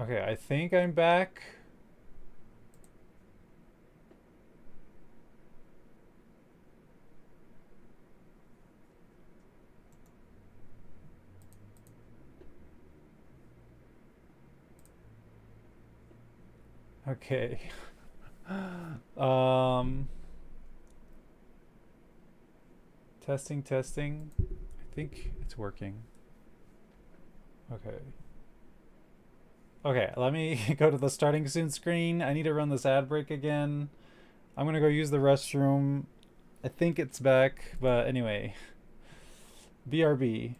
Okay, I think I'm back. Okay. um Testing, testing. I think it's working. Okay. Okay, let me go to the starting soon screen. I need to run this ad break again. I'm gonna go use the restroom. I think it's back, but anyway. BRB.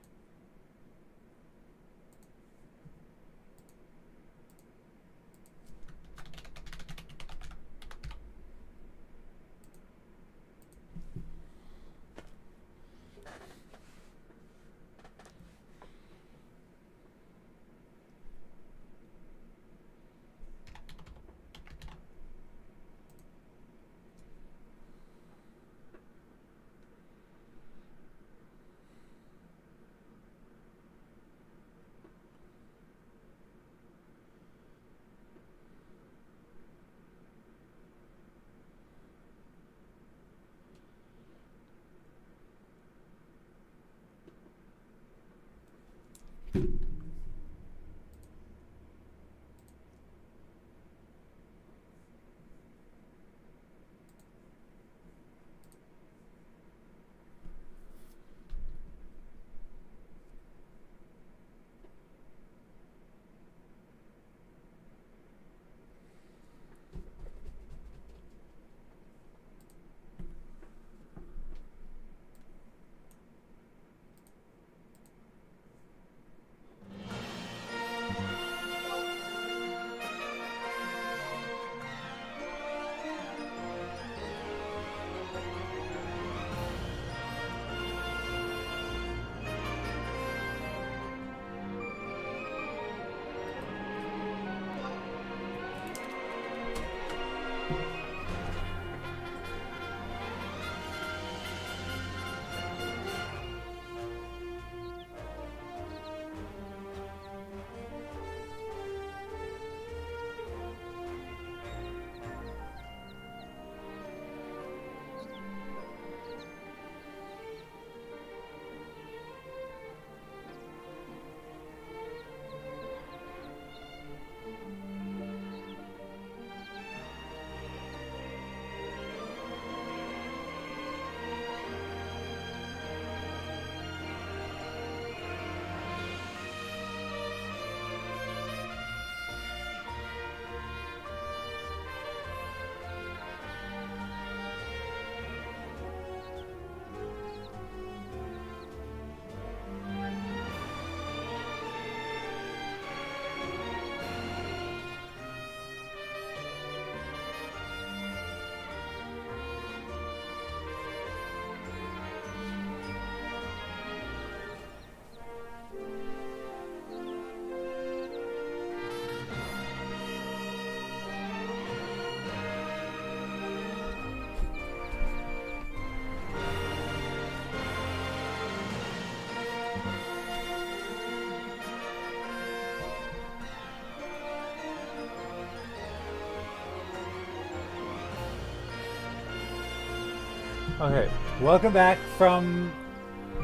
Okay, welcome back from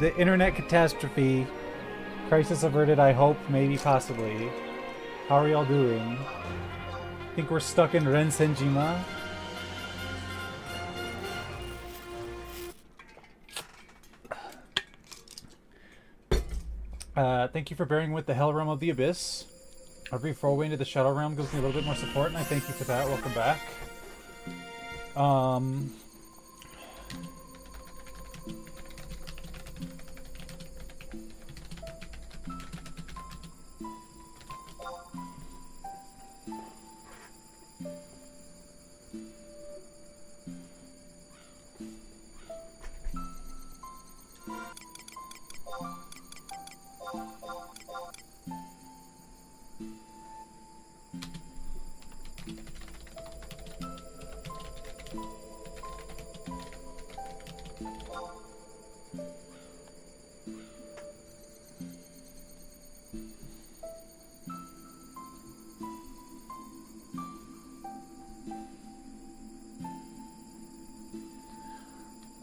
the internet catastrophe. Crisis averted, I hope, maybe, possibly. How are y'all doing? I think we're stuck in Rensenjima. Thank you for bearing with the Hell Realm of the Abyss. Every foray into the Shadow Realm gives me a little bit more support, and I thank you for that. Welcome back. Um...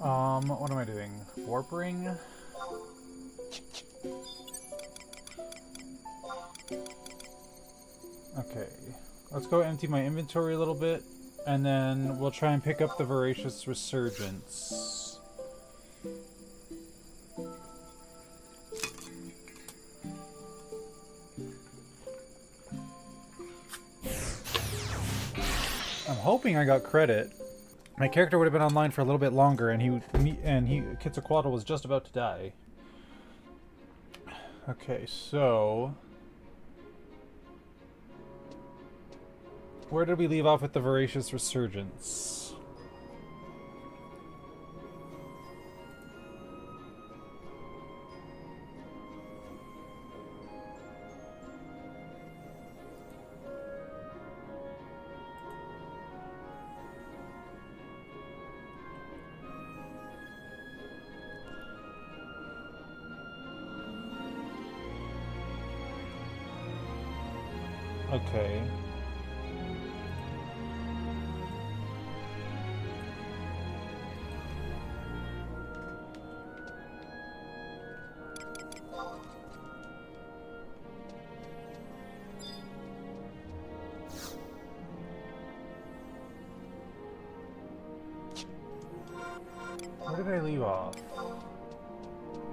What am I doing? Warp ring? Okay. Let's go empty my inventory a little bit, and then we'll try and pick up the Voracious Resurgence. I'm hoping I got credit. My character would have been online for a little bit longer, and Quetzalcoatl was just about to die. Okay, so where did we leave off with the Voracious Resurgence? Okay. Where did I leave off?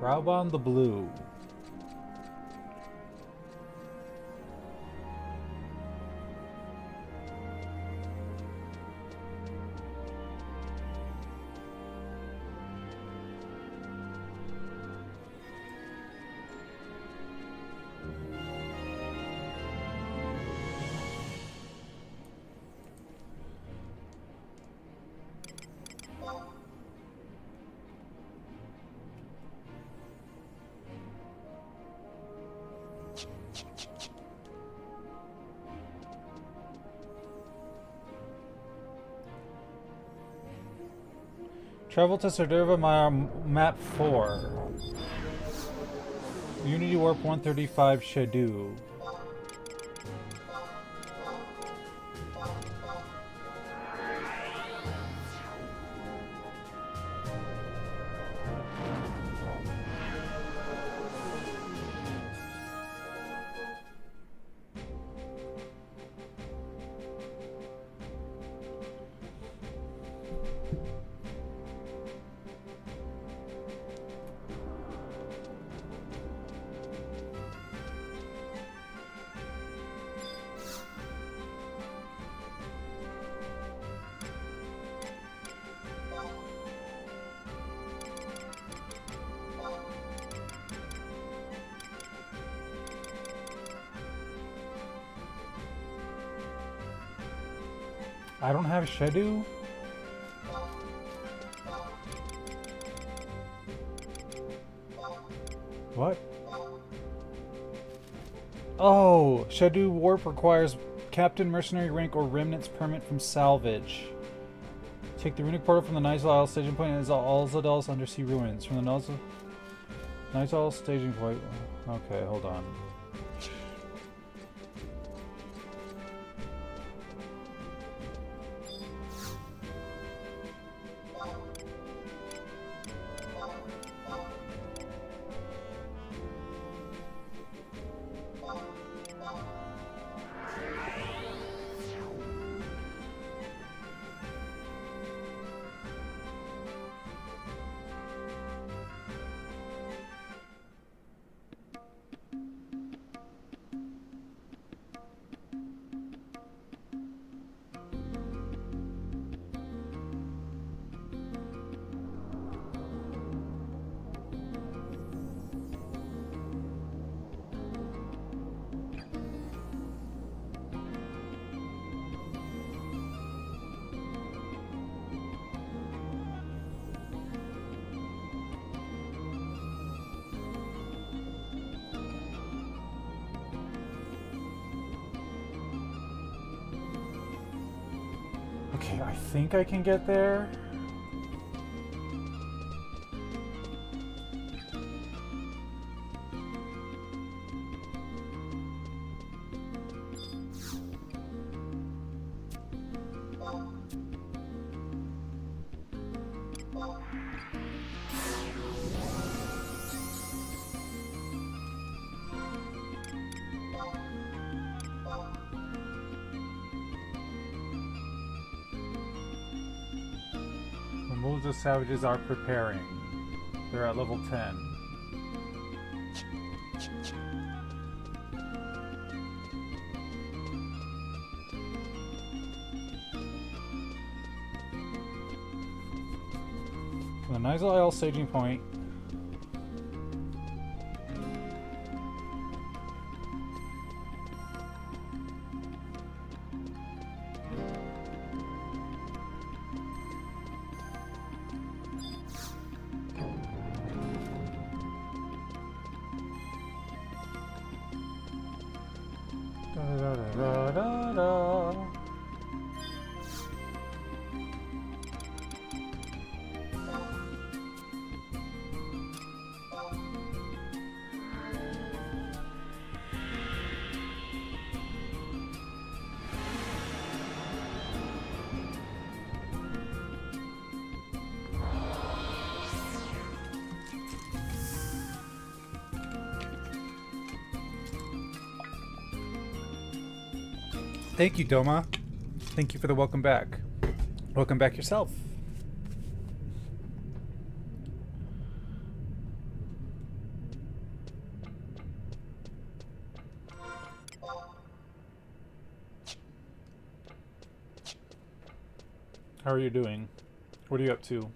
Raubon the Blue. Travel to Serderva, map 4. Unity Warp 135 Shadu. I don't have Shadu? What? Oh, Shadu Warp requires Captain, Mercenary rank, or Remnants permit from salvage. Take the runic portal from the Nizal Isle staging point and Alzadal's undersea ruins. From the Nizal staging point. Okay, hold on. Okay, I think I can get there. Most of the savages are preparing. They're at level 10. The Nizal Isle staging point. Thank you, Doma. Thank you for the welcome back. Welcome back yourself. How are you doing? What are you up to?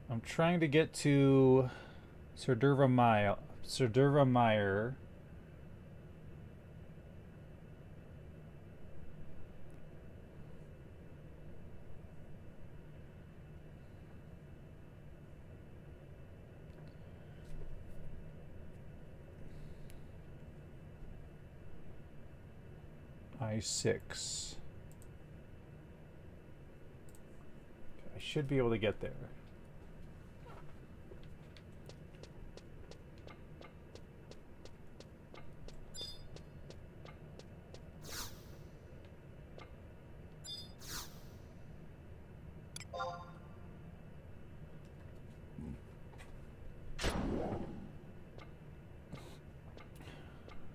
I'm trying to get to Serdurva Meyer. I-6. I should be able to get there.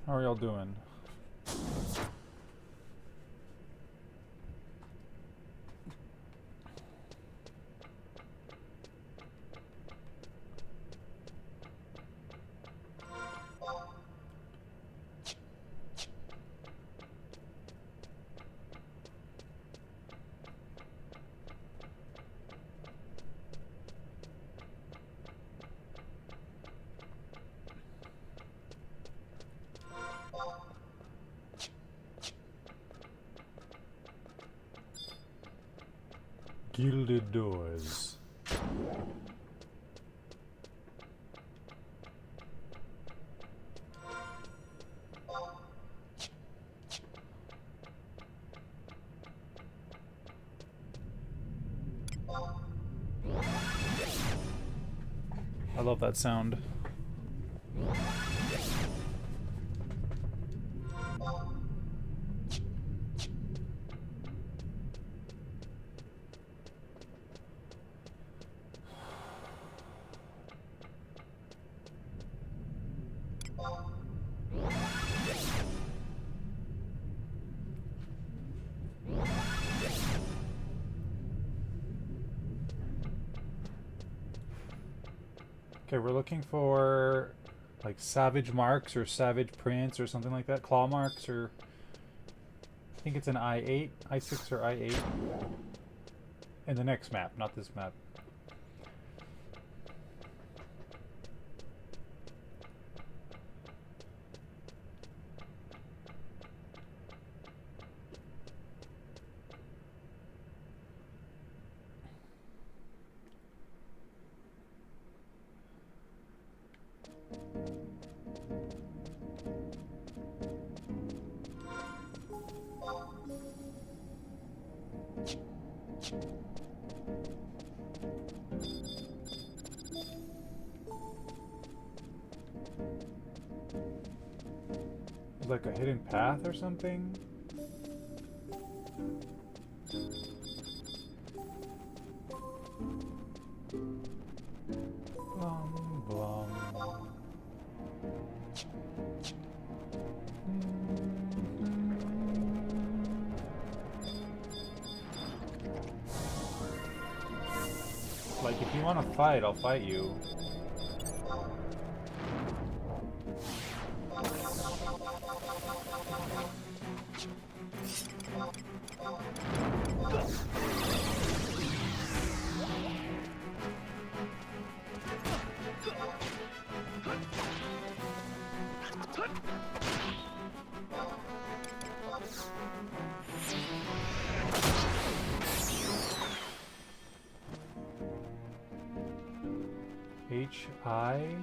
How are y'all doing? Gilded doors. I love that sound. Okay, we're looking for like savage marks or savage prints or something like that. Claw marks, or I think it's an I-8, I-6 or I-8 in the next map, not this map. Like a hidden path or something? Blum, blum. Like, if you want to fight, I'll fight you. HI?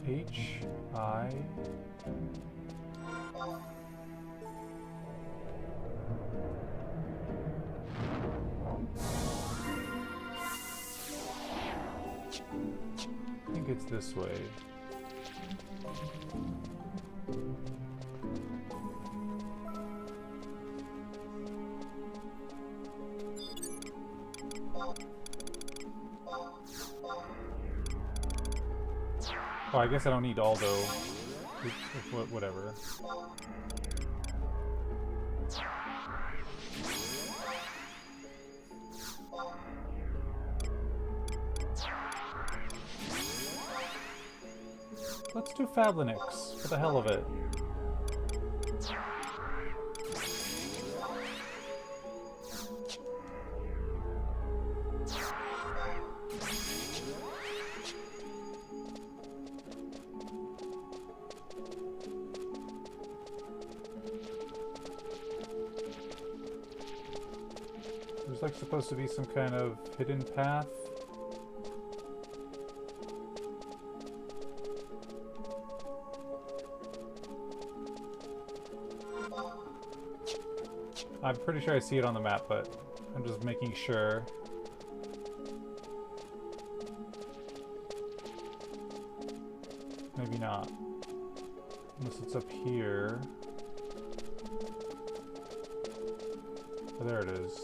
HI? I think it's this way. Oh, I guess I don't need Aldo. Whatever. Let's do Fablinix, for the hell of it. There's like supposed to be some kind of hidden path. I'm pretty sure I see it on the map, but I'm just making sure. Maybe not. Unless it's up here. Oh, there it is.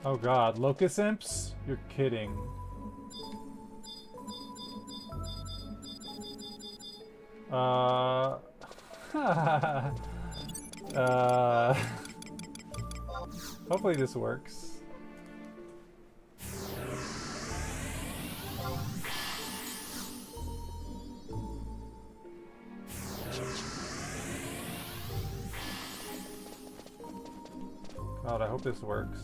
Oh god, Locust Imps? You're kidding. Hopefully this works. God, I hope this works.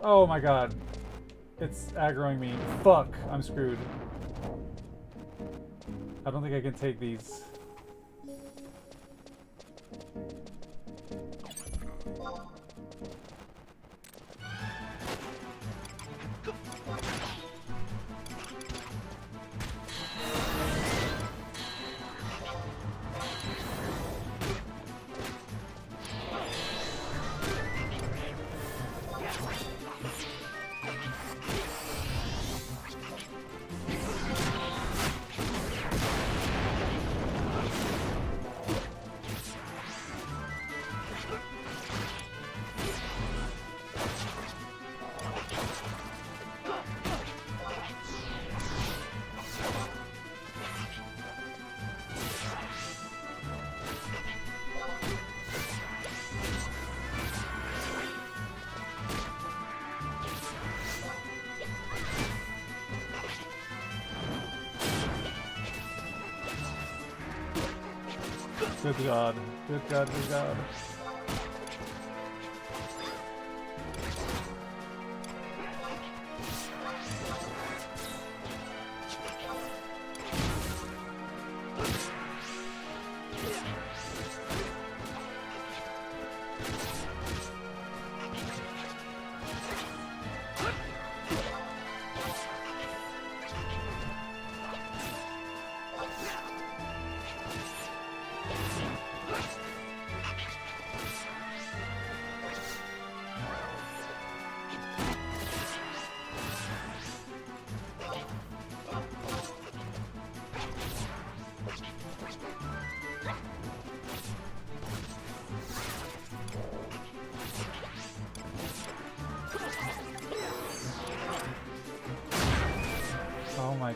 Oh my god. It's aggroing me. Fuck, I'm screwed. I don't think I can take these. Good god. Good god, good god.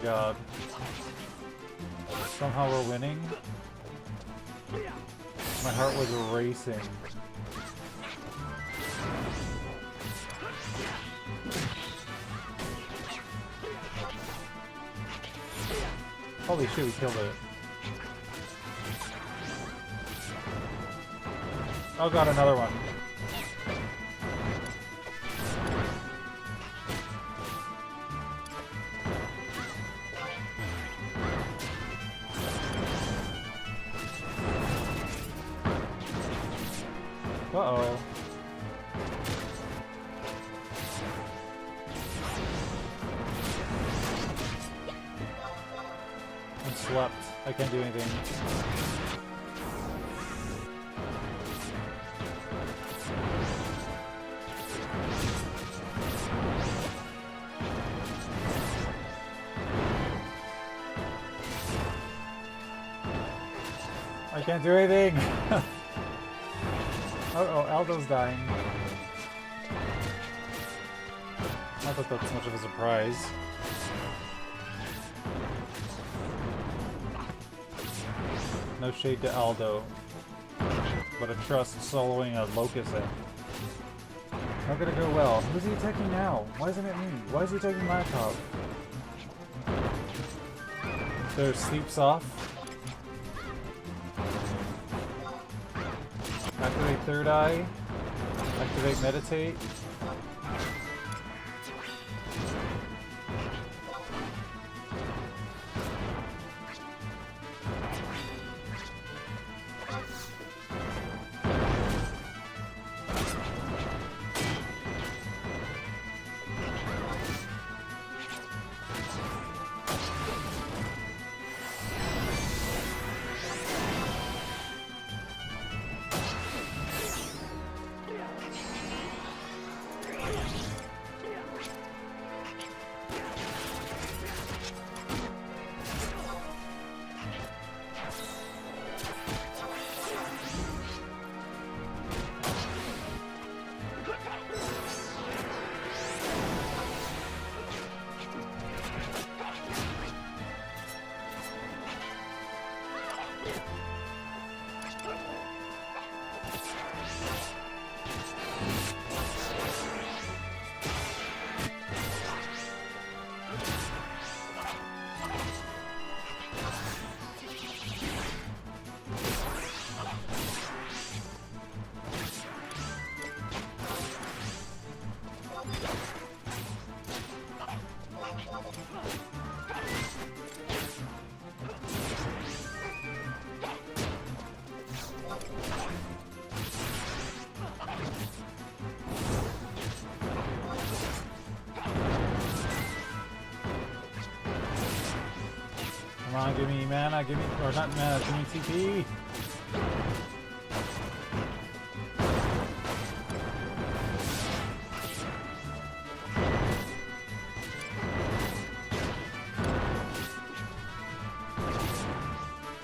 god. Somehow we're winning. My heart was racing. Holy shit, we killed it. Oh god, another one. Uh-oh. I'm slept. I can't do anything. I can't do anything! Uh-oh, Aldo's dying. Not that that's much of a surprise. No shade to Aldo, but a trust soloing a Locust in. Not gonna go well. Who's he attacking now? Why isn't it me? Why is he attacking my top? There, sleeps off. Activate third eye. Activate meditate. Come on, give me mana, give me, or not mana, give me TP.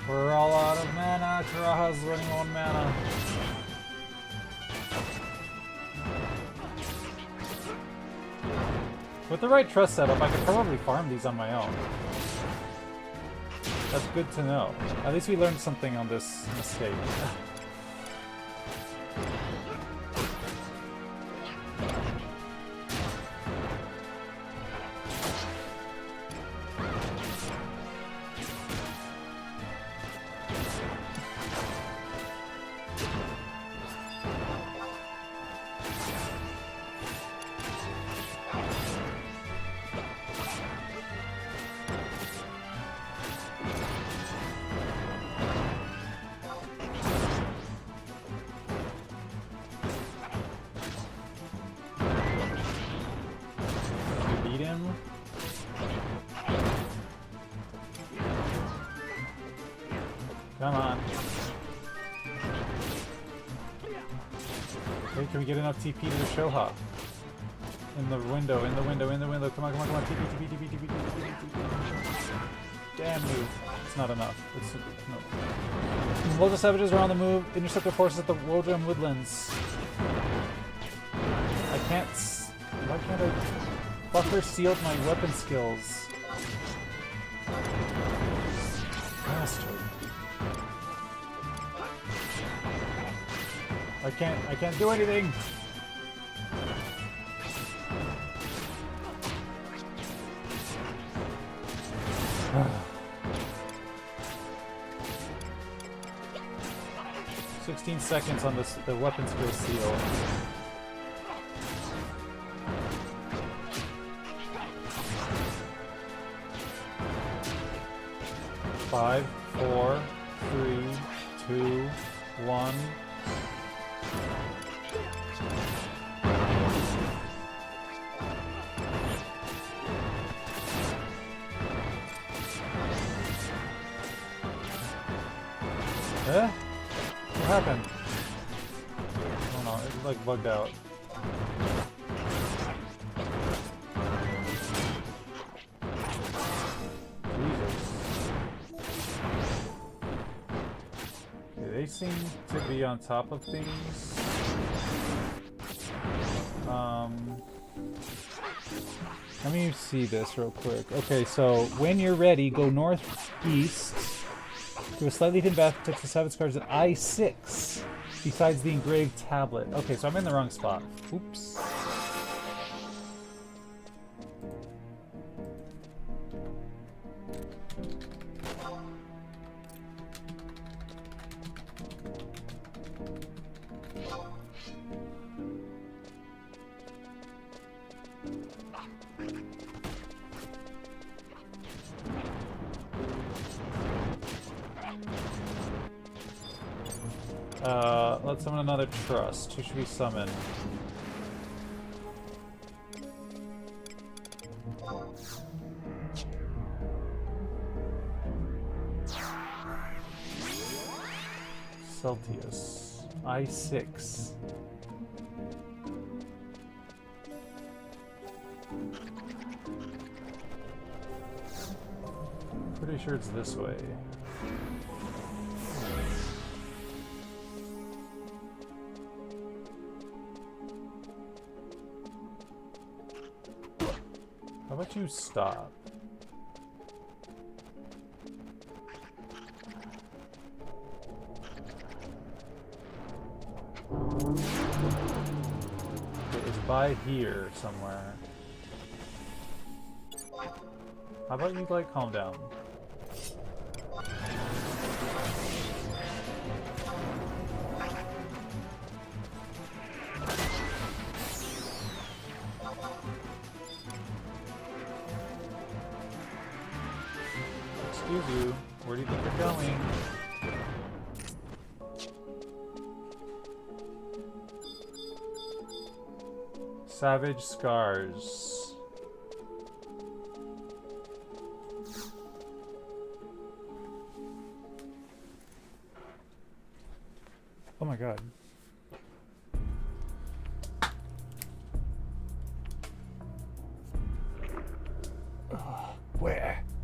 We're all out of mana. Karaha's running on mana. With the right trust setup, I could probably farm these on my own. That's good to know. At least we learned something on this mistake. Come on. Wait, can we get enough TP to the Shoha? In the window, in the window, in the window. Come on, come on, come on. TP, TP, TP, TP, TP, TP. Damn you. It's not enough. It's no. Loads of savages are on the move. Intercept their forces at the Wodrum Woodlands. I can't. Why can't I? Buffer sealed my weapon skills. Bastard. I can't do anything. "16 seconds on the weapon skill seal." Five, 4, 3, 2, 1. Eh? What happened? Oh no, it like bugged out. They seem to be on top of things. Let me see this real quick. Okay, so when you're ready, go northeast to a slightly hidden path that takes the 7 cards at I6, besides the engraved tablet. Okay, so I'm in the wrong spot. Oops. Let's summon another trust. Who should we summon? Celtius. I6. Pretty sure it's this way. How about you stop? It's by here somewhere. How about you, like, calm down? Excuse you, where do you think you're going? Savage Scars. Oh my god.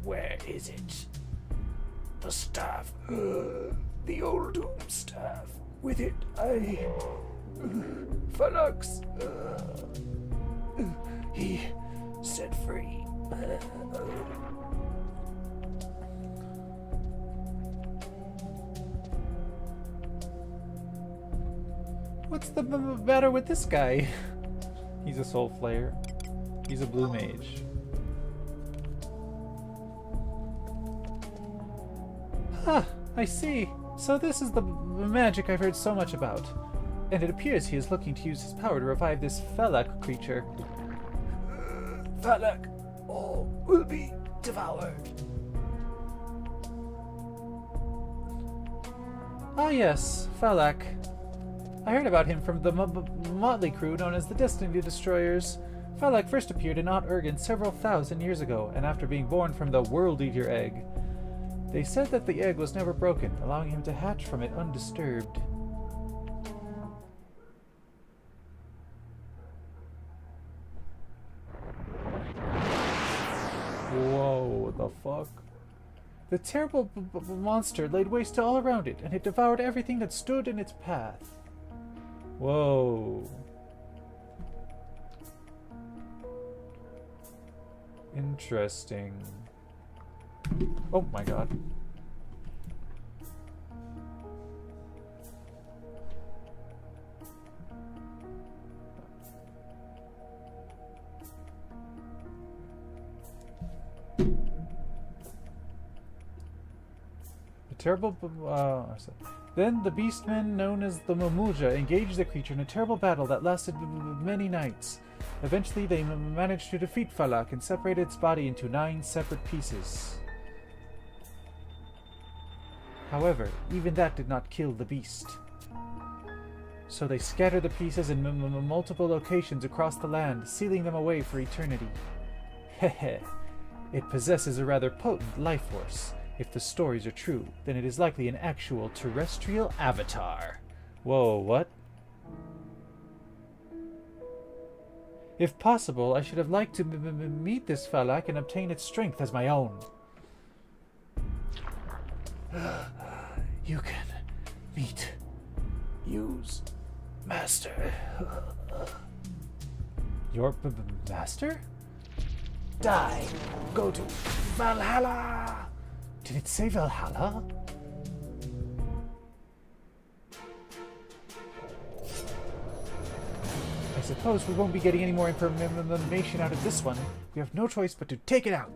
Where is it? The staff. The old doom staff. With it, Felix. He set free. What's the matter with this guy? He's a soul flayer. He's a blue mage. Ah, I see. So this is the magic I've heard so much about. And it appears he is looking to use his power to revive this Felak creature. Felak, all will be devoured. Ah yes, Felak. I heard about him from the motley crew known as the Destiny Destroyers. Felak first appeared in Ott-Urgen several thousand years ago, and after being born from the World Eater egg. They said that the egg was never broken, allowing him to hatch from it undisturbed. Whoa, what the fuck? The terrible monster laid waste to all around it, and it devoured everything that stood in its path. Whoa. Interesting. Oh my god. Terrible. Then the beastmen known as the Mamuja engaged the creature in a terrible battle that lasted many nights. Eventually, they managed to defeat Falak and separate its body into 9 separate pieces. However, even that did not kill the beast. So they scattered the pieces in multiple locations across the land, sealing them away for eternity. Hehe. It possesses a rather potent life force. If the stories are true, then it is likely an actual terrestrial avatar. Whoa, what? If possible, I should have liked to meet this Falak and obtain its strength as my own. You can meet. Use. Master. Your master? Die. Go to Valhalla. Did it say Valhalla? I suppose we won't be getting any more information out of this one. We have no choice but to take it out.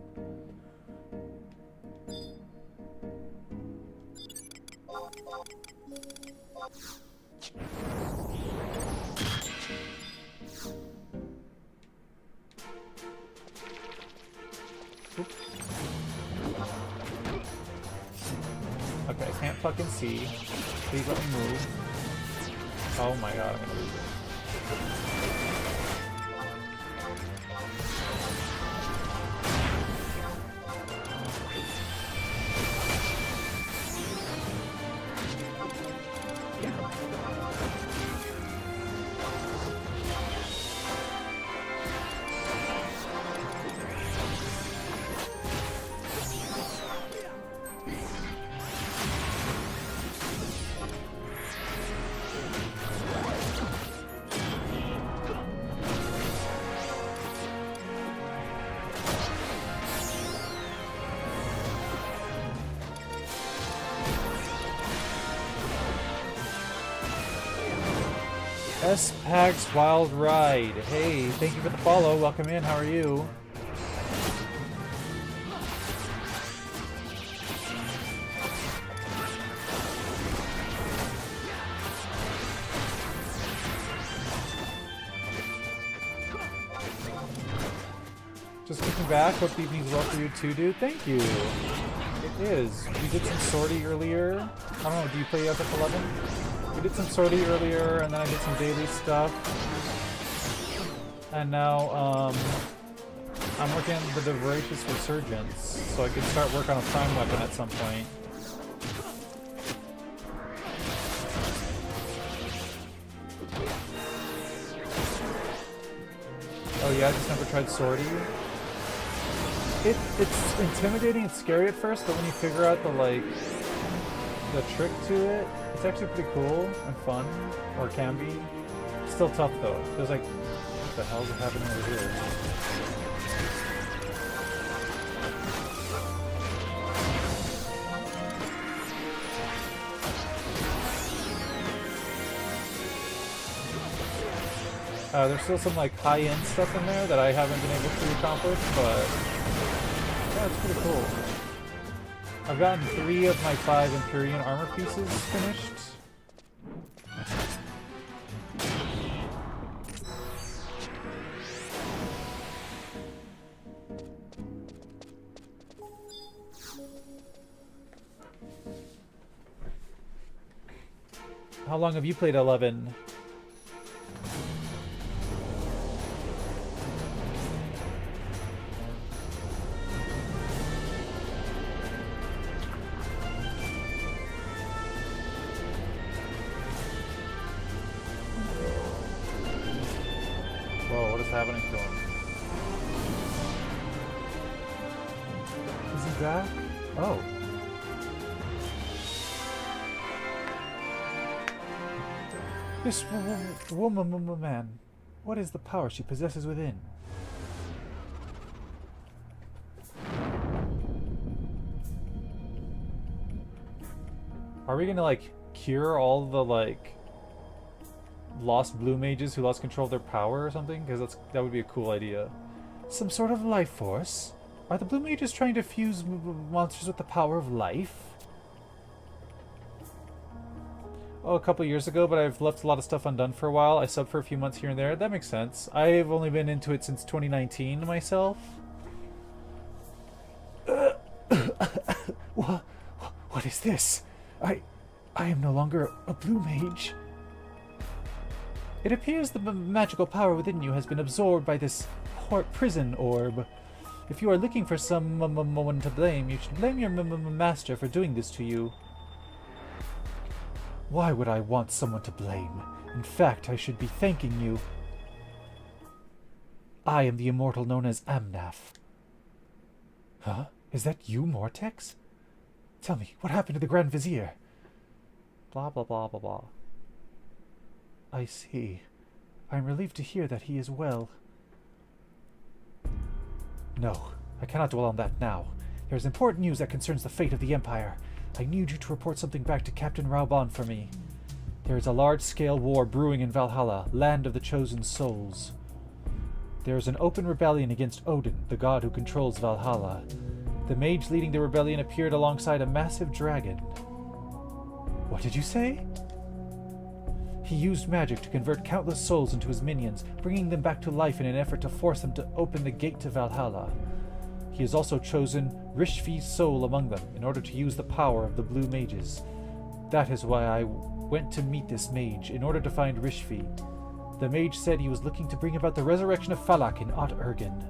Okay, I can't fucking see. Please let me move. Oh my god, I'm gonna lose it. S-Pag's Wild Ride. Hey, thank you for the follow. Welcome in. How are you? Just looking back, hope the evening's well for you too, dude. Thank you. It is. We did some sortie earlier. I don't know, do you play FF11? We did some sortie earlier, and then I did some daily stuff. And now, I'm working on the Voracious Resurgence, so I can start work on a Prime Weapon at some point. Oh yeah, I just never tried sortie. It's intimidating and scary at first, but when you figure out the trick to it, it's actually pretty cool and fun, or can be. It's still tough though. There's like, what the hell is happening over here? There's still some like high-end stuff in there that I haven't been able to accomplish, but yeah, it's pretty cool. I've gotten 3 of my 5 Empyrean armor pieces finished. How long have you played 11? Whoa, what is happening to him? Is he back? Oh. This woman, man, what is the power she possesses within? Are we gonna, like, cure all the, like, lost blue mages who lost control of their power or something? Because that would be a cool idea. Some sort of life force? Are the blue mages trying to fuse monsters with the power of life? Oh, a couple years ago, but I've left a lot of stuff undone for a while. I subbed for a few months here and there. That makes sense. I've only been into it since 2019 myself. What is this? I am no longer a blue mage. It appears the magical power within you has been absorbed by this prison orb. If you are looking for someone to blame, you should blame your master for doing this to you. Why would I want someone to blame? In fact, I should be thanking you. I am the immortal known as Amnaf. Huh? Is that you, Mortex? Tell me, what happened to the Grand Vizier? Blah, blah, blah, blah, blah. I see. I'm relieved to hear that he is well. No, I cannot dwell on that now. There is important news that concerns the fate of the Empire. I need you to report something back to Captain Raubon for me. There is a large-scale war brewing in Valhalla, land of the chosen souls. There is an open rebellion against Odin, the god who controls Valhalla. The mage leading the rebellion appeared alongside a massive dragon. What did you say? He used magic to convert countless souls into his minions, bringing them back to life in an effort to force them to open the gate to Valhalla. He has also chosen Rishvi's soul among them in order to use the power of the blue mages. That is why I went to meet this mage, in order to find Rishvi. The mage said he was looking to bring about the resurrection of Falak in Ot Ergen,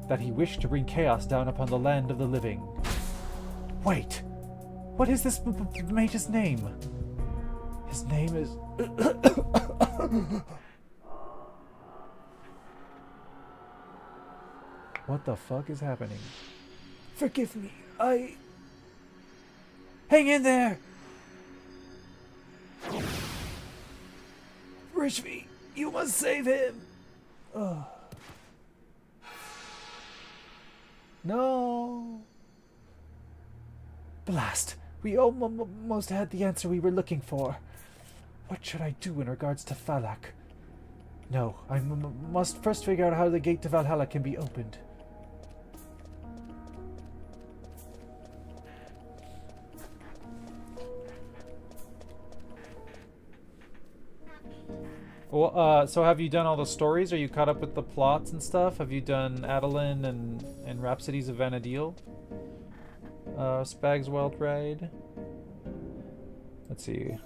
that he wished to bring chaos down upon the land of the living. Wait! What is this mage's name? His name is... What the fuck is happening? Forgive me, Hang in there! Rishvi, you must save him! No! Blast! We almost had the answer we were looking for. What should I do in regards to Falak? No, I must first figure out how the gate to Valhalla can be opened. Well, so have you done all the stories? Are you caught up with the plots and stuff? Have you done Adeline and Rhapsodies of Vana'diel? Spag's Wild Ride? Let's see.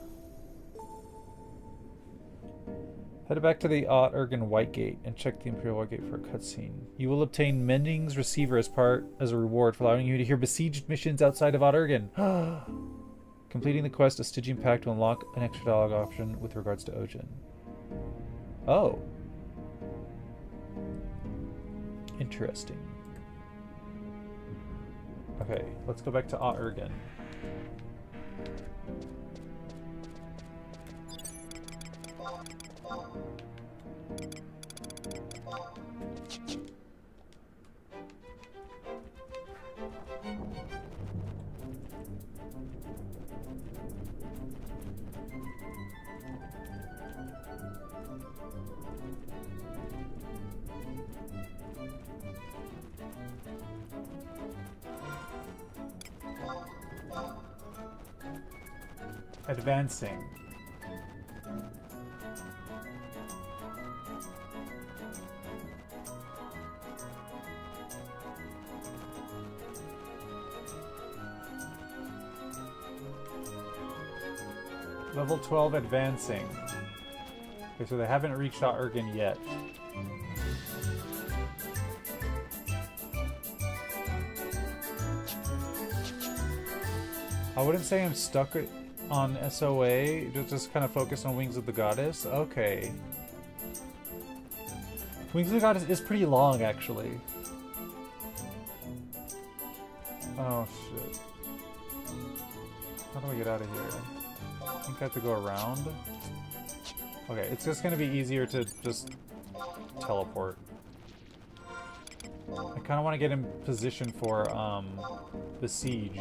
Head back to the Ot Ergen White Gate and check the Imperial White Gate for a cutscene. You will obtain Mending's Receiver as a reward for allowing you to hear besieged missions outside of Ot Ergen. Completing the quest, a Stygian Pact will unlock an extra dialogue option with regards to Ojin. Oh. Interesting. Okay, let's go back to Ot Ergen. Advancing. Level 12 advancing. Okay, so they haven't reached Ot Ergen yet. I wouldn't say I'm stuck on SOA, just kind of focus on Wings of the Goddess. Okay. Wings of the Goddess is pretty long, actually. Oh, shit. How do I get out of here? I think I have to go around. Okay, it's just going to be easier to just teleport. I kind of want to get in position for, Besieged.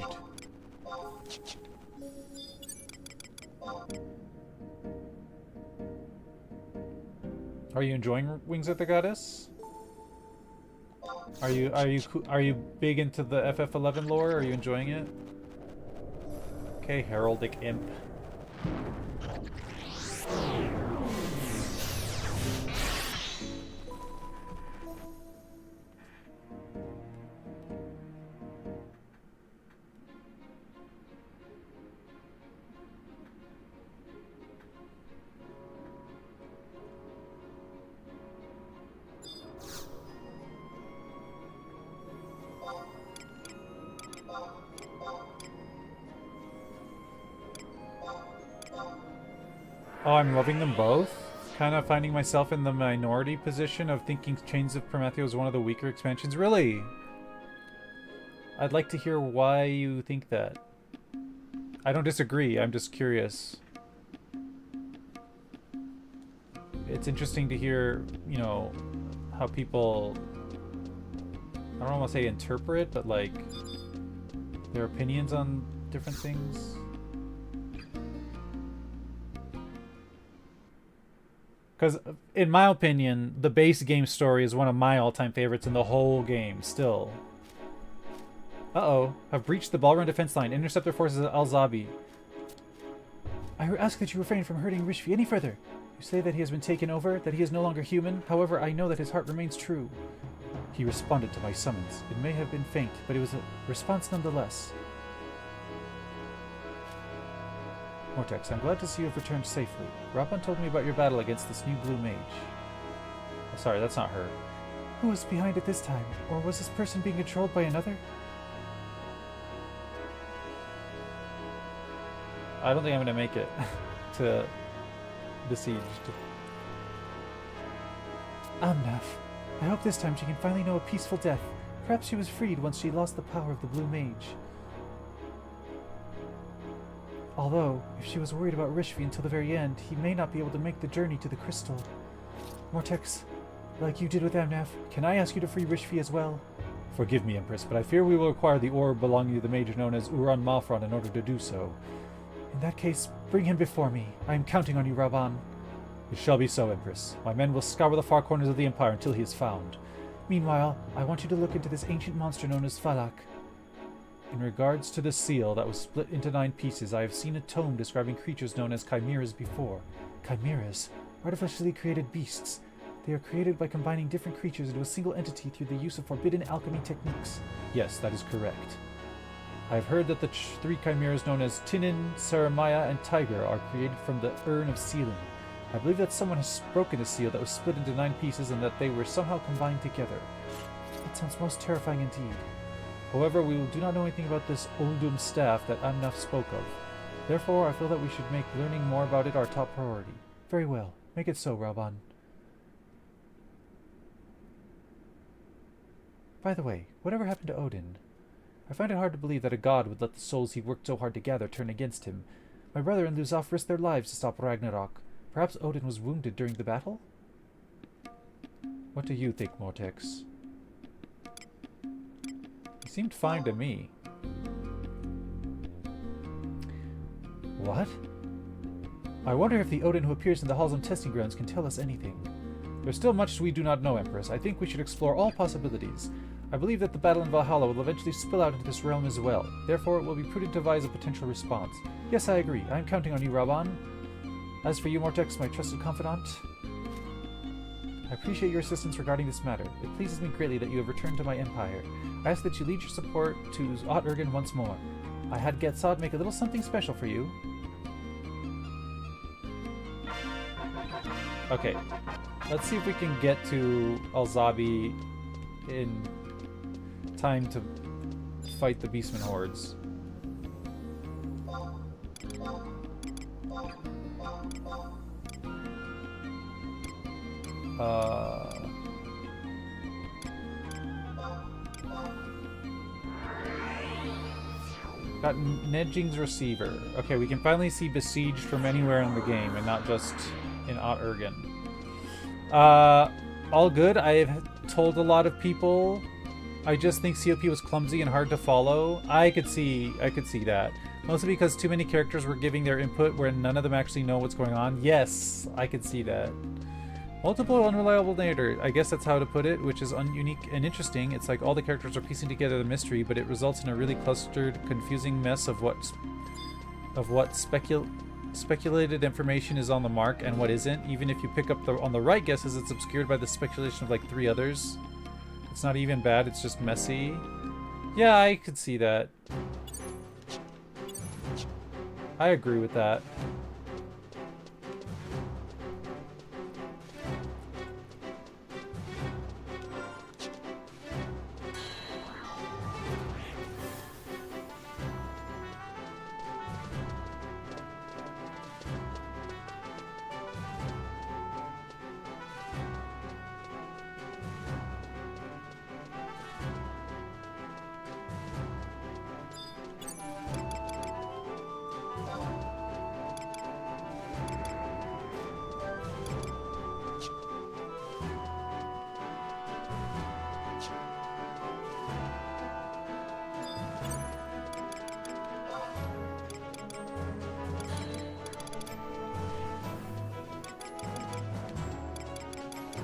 Are you enjoying Wings of the Goddess? Are you big into the FF11 lore? Are you enjoying it? Okay, heraldic imp. Oh, I'm loving them both. Kind of finding myself in the minority position of thinking Chains of Prometheus is one of the weaker expansions. Really? I'd like to hear why you think that. I don't disagree, I'm just curious. It's interesting to hear, you know, how people, I don't want to say interpret, but like, their opinions on different things. Because, in my opinion, the base game story is one of my all-time favorites in the whole game, still. Uh-oh. Have breached the Balrun defense line. Intercept their forces at Al-Zabi. I ask that you refrain from hurting Rishvi any further. You say that he has been taken over, that he is no longer human. However, I know that his heart remains true. He responded to my summons. It may have been faint, but it was a response nonetheless. Mortex, I'm glad to see you have returned safely. Rabban told me about your battle against this new blue mage. Oh, sorry, that's not her. Who was behind it this time? Or was this person being controlled by another? I don't think I'm going to make it to Besieged. Amnaf. I hope this time she can finally know a peaceful death. Perhaps she was freed once she lost the power of the blue mage. Although, if she was worried about Rishvi until the very end, he may not be able to make the journey to the crystal. Mortex, like you did with Amnaf, can I ask you to free Rishvi as well? Forgive me, Empress, but I fear we will require the orb belonging to the mage known as Uran Malfron in order to do so. In that case, bring him before me. I am counting on you, Rabban. It shall be so, Empress. My men will scour the far corners of the Empire until he is found. Meanwhile, I want you to look into this ancient monster known as Falak. In regards to the seal that was split into 9 pieces, I have seen a tome describing creatures known as chimeras before. Chimeras? Artificially created beasts. They are created by combining different creatures into a single entity through the use of forbidden alchemy techniques. Yes, that is correct. I have heard that the 3 chimeras known as Tinin, Saramaya, and Tiger are created from the Urn of Sealing. I believe that someone has broken the seal that was split into 9 pieces and that they were somehow combined together. That sounds most terrifying indeed. However, we do not know anything about this Uldum staff that Amnaf spoke of. Therefore, I feel that we should make learning more about it our top priority. Very well. Make it so, Rabban. By the way, whatever happened to Odin? I find it hard to believe that a god would let the souls he worked so hard to gather turn against him. My brother and Luzaf risked their lives to stop Ragnarok. Perhaps Odin was wounded during the battle? What do you think, Mortex? He seemed fine to me. What? I wonder if the Odin who appears in the Halsum testing grounds can tell us anything. There's still much we do not know, Empress. I think we should explore all possibilities. I believe that the battle in Valhalla will eventually spill out into this realm as well. Therefore, it will be prudent to devise a potential response. Yes, I agree. I am counting on you, Rabban. As for you, Mortex, my trusted confidant, I appreciate your assistance regarding this matter. It pleases me greatly that you have returned to my empire. I ask that you lead your support to Ot-Urgen once more. I had Getsod make a little something special for you. Okay, let's see if we can get to Al-Zabi in time to fight the Beastman hordes. Got Nedjing's receiver. Okay, we can finally see Besieged from anywhere in the game and not just in Ot-Urgen. All good. I have told a lot of people I just think COP was clumsy and hard to follow. I could see that. Mostly because too many characters were giving their input where none of them actually know what's going on. Yes, I can see that. Multiple unreliable narrator. I guess that's how to put it, which is unique and interesting. It's like all the characters are piecing together the mystery, but it results in a really clustered, confusing mess of what speculated information is on the mark and what isn't. Even if you pick up on the right guesses, it's obscured by the speculation of like 3 others. It's not even bad, it's just messy. Yeah, I could see that. I agree with that.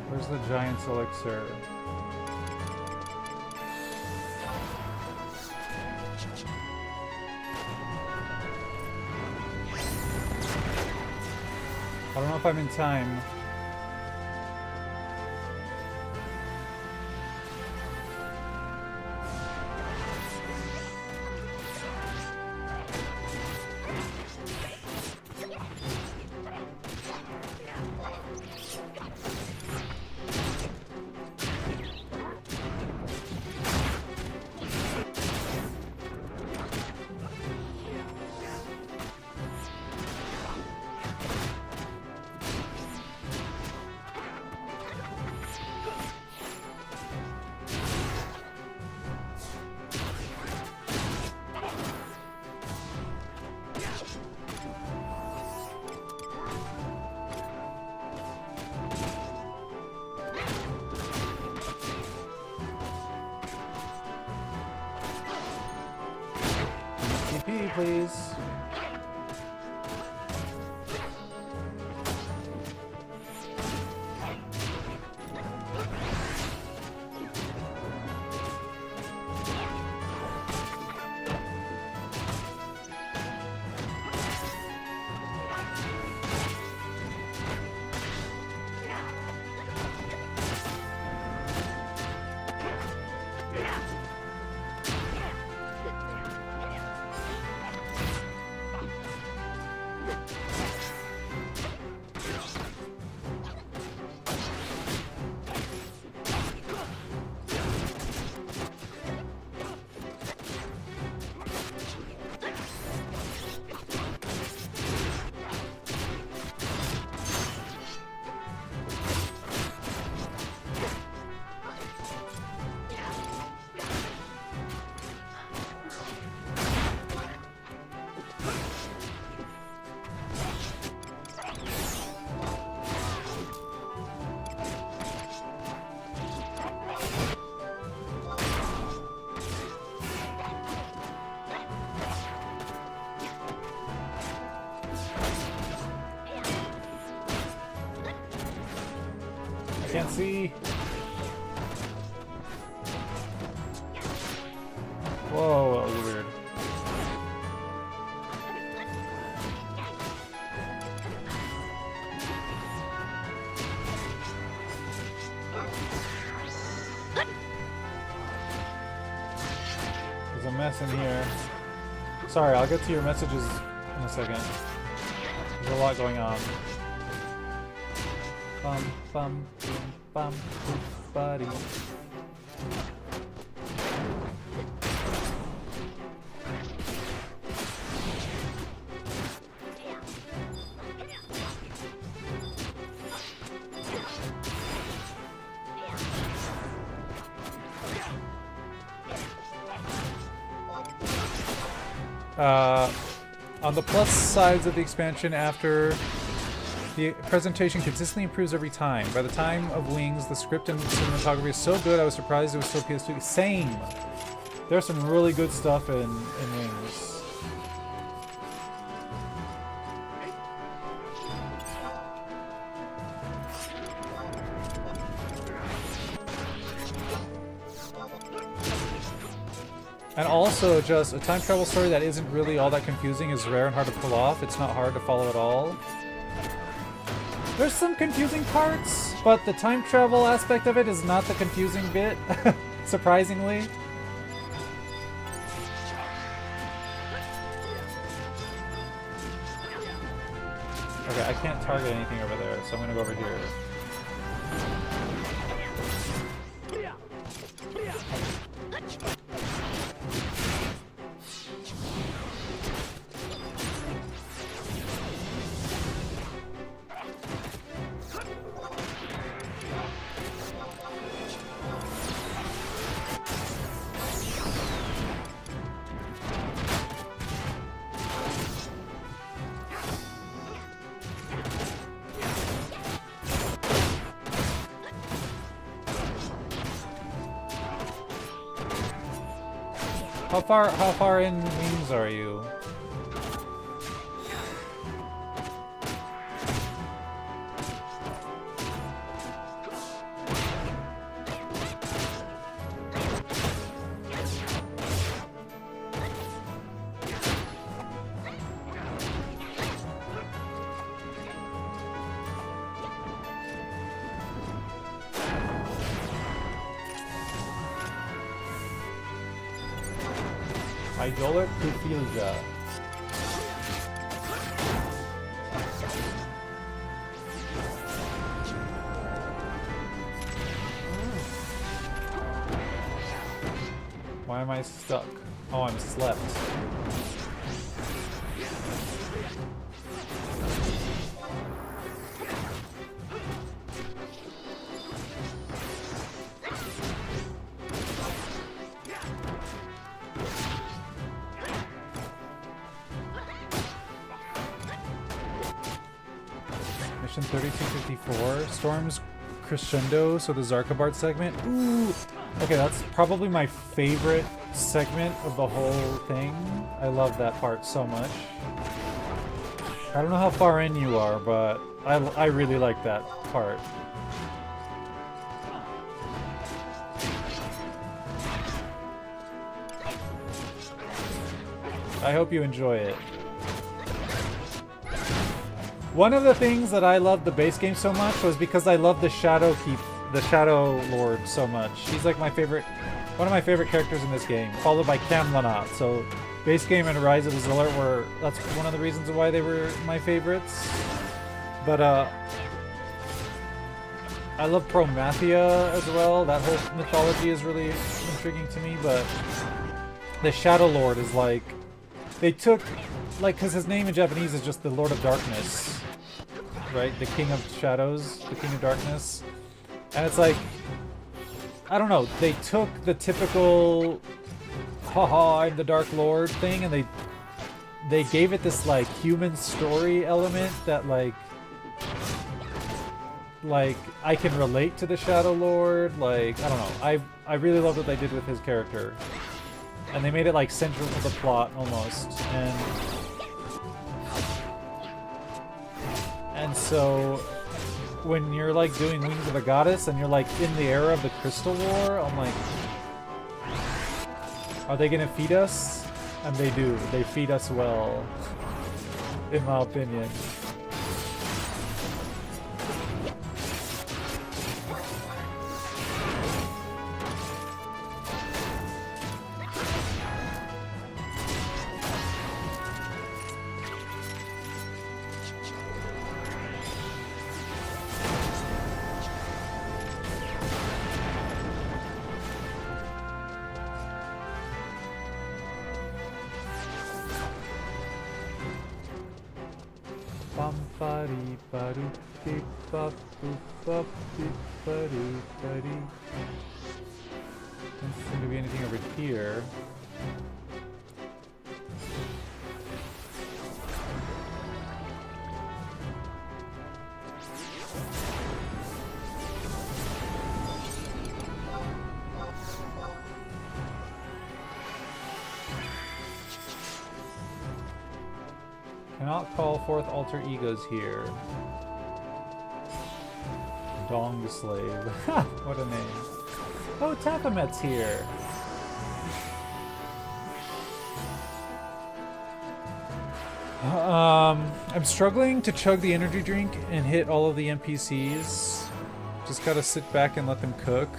Where's the Giant's Elixir? I don't know if I'm in time. Please. Can't see. Whoa, that was weird. There's a mess in here. Sorry, I'll get to your messages in a second. There's a lot going on. Bum, bum, bum, bum, buddy. On the plus sides of the expansion, after the presentation consistently improves every time. By the time of Wings, the script and cinematography is so good, I was surprised it was still PS2. Same! There's some really good stuff in Wings. And also, just a time travel story that isn't really all that confusing is rare and hard to pull off. It's not hard to follow at all. There's some confusing parts, but the time travel aspect of it is not the confusing bit, surprisingly. Okay, I can't target anything over there, so I'm gonna go over here. How far in memes are you? Idolic Kufilja. Why am I stuck? Oh, I'm slept. Mission 3254, Storm's Crescendo, so the Zarkabard segment. Ooh! Okay, that's probably my favorite segment of the whole thing. I love that part so much. I don't know how far in you are, but I really like that part. I hope you enjoy it. One of the things that I loved the base game so much was because I love the Shadow Lord so much. She's like my favorite, one of my favorite characters in this game, followed by Camlanot. So base game and Rise of the Zillart were, that's one of the reasons why they were my favorites. But I love Promathia as well. That whole mythology is really intriguing to me, but the Shadow Lord is like, they took, like, because his name in Japanese is just the Lord of Darkness, right? The King of Shadows, the King of Darkness. And it's like, I don't know, they took the typical, haha, I'm the Dark Lord thing, and they gave it this, like, human story element that, like, I can relate to the Shadow Lord. Like, I don't know, I really love what they did with his character. And they made it, like, central to the plot, almost. And so, when you're, like, doing Wings of a Goddess, and you're, like, in the era of the Crystal War, I'm like, are they gonna feed us? And they do. They feed us well, in my opinion. Doesn't seem to be anything over here. Cannot call forth alter egos here. Dong Slave. What a name. Oh, Tapamet's here. I'm struggling to chug the energy drink and hit all of the NPCs. Just gotta sit back and let them cook.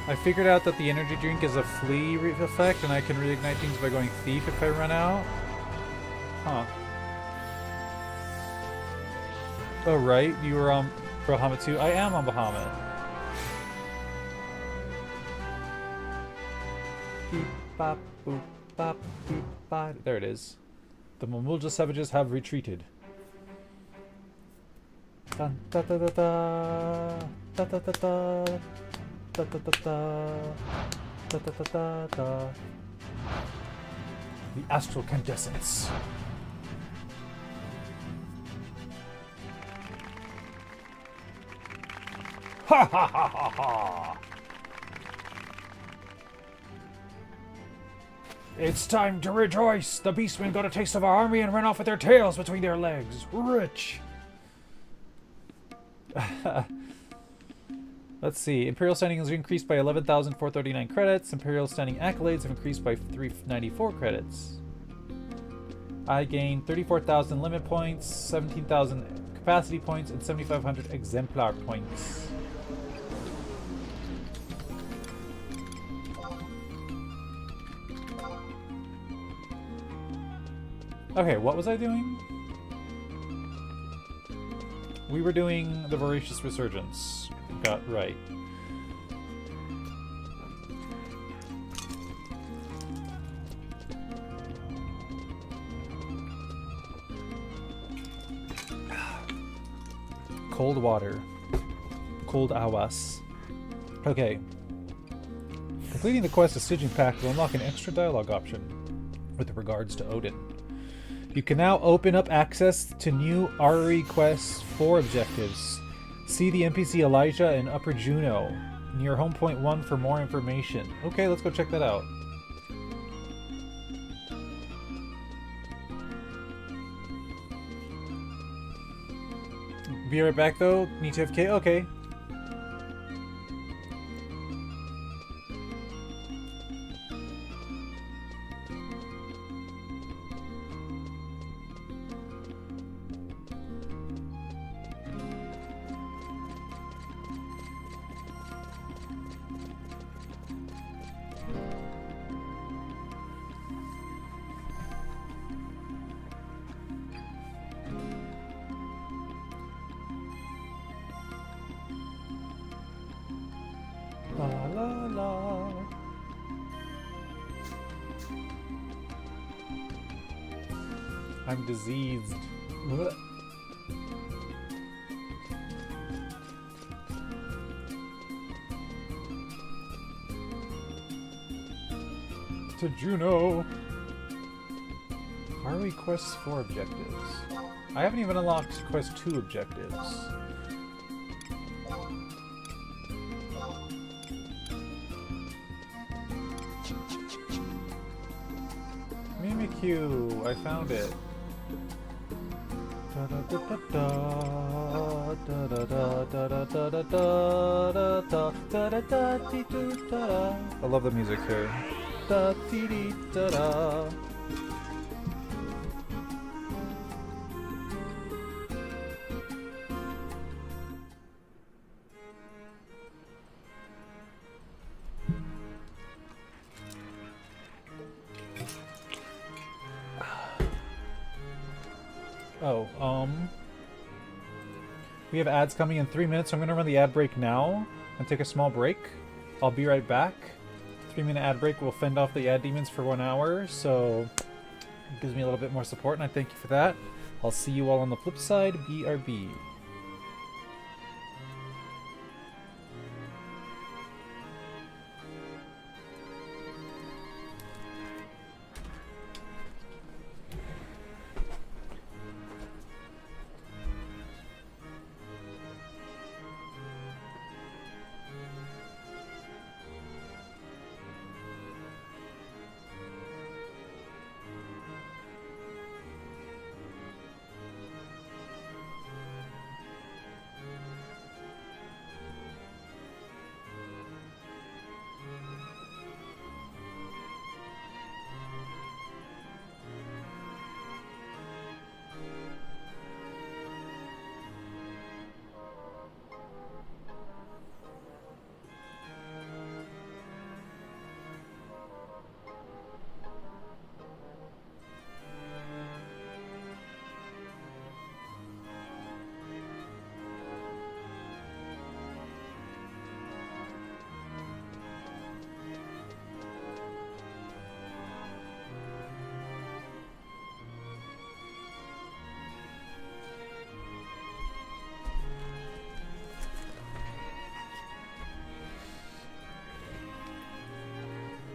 I figured out that the energy drink is a flea effect, and I can reignite things by going thief if I run out. Huh. Oh, right. You were on Bahamut too? I am on Bahamut. Beep, bop, boop, bop, beep, bop. There it is. The Mamulja savages have retreated. Dun, da, da, da, da, da, da, da, da. Da, da, da, da. Da, da, da, da, da. The astral candescence. Ha ha ha ha ha! It's time to rejoice! The beastmen got a taste of our army and ran off with their tails between their legs. Rich! Let's see. Imperial standing has increased by 11,439 credits. Imperial standing accolades have increased by 394 credits. I gained 34,000 limit points, 17,000 capacity points, and 7,500 exemplar points. Okay, what was I doing? We were doing the Voracious Resurgence. Got right. Cold water. Cold awas. Okay. Completing the quest of Stitching Pack will unlock an extra dialogue option with regards to Odin. You can now open up access to new RE Quest 4 objectives. See the NPC Elijah in Upper Juno, near Home Point 1 for more information. Okay, let's go check that out. Be right back though. Need to FK? Okay. La la la. I'm diseased. Ugh. To Juno. Are we Quest 4 objectives? I haven't even unlocked Quest 2 objectives. Mimikyu, I found it. I love the music here. We have ads coming in 3 minutes, so I'm going to run the ad break now and take a small break. I'll be right back. 3-minute ad break will fend off the ad demons for 1 hour, so it gives me a little bit more support, and I thank you for that. I'll see you all on the flip side. BRB.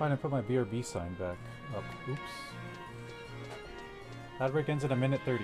Fine, I put my BRB sign back up. Oops. That break ends in 1:30.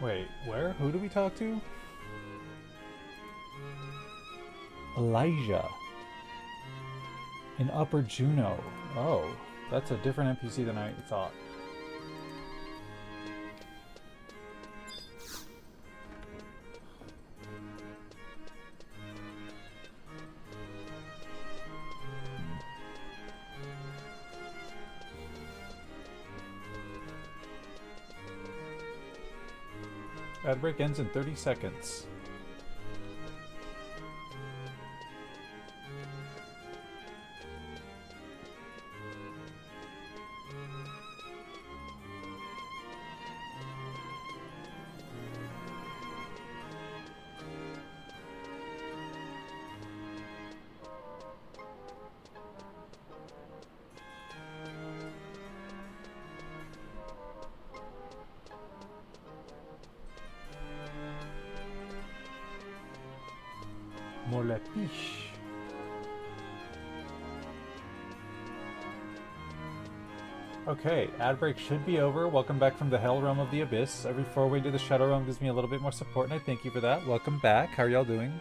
Wait, where? Who do we talk to? Elijah. In Upper Juno. Oh, that's a different NPC than I thought. Ad break ends in 30 seconds. Molapish. Okay, ad break should be over. Welcome back from the Hell Realm of the Abyss. Every foray into the Shadow Realm gives me a little bit more support, and I thank you for that. Welcome back. How are y'all doing?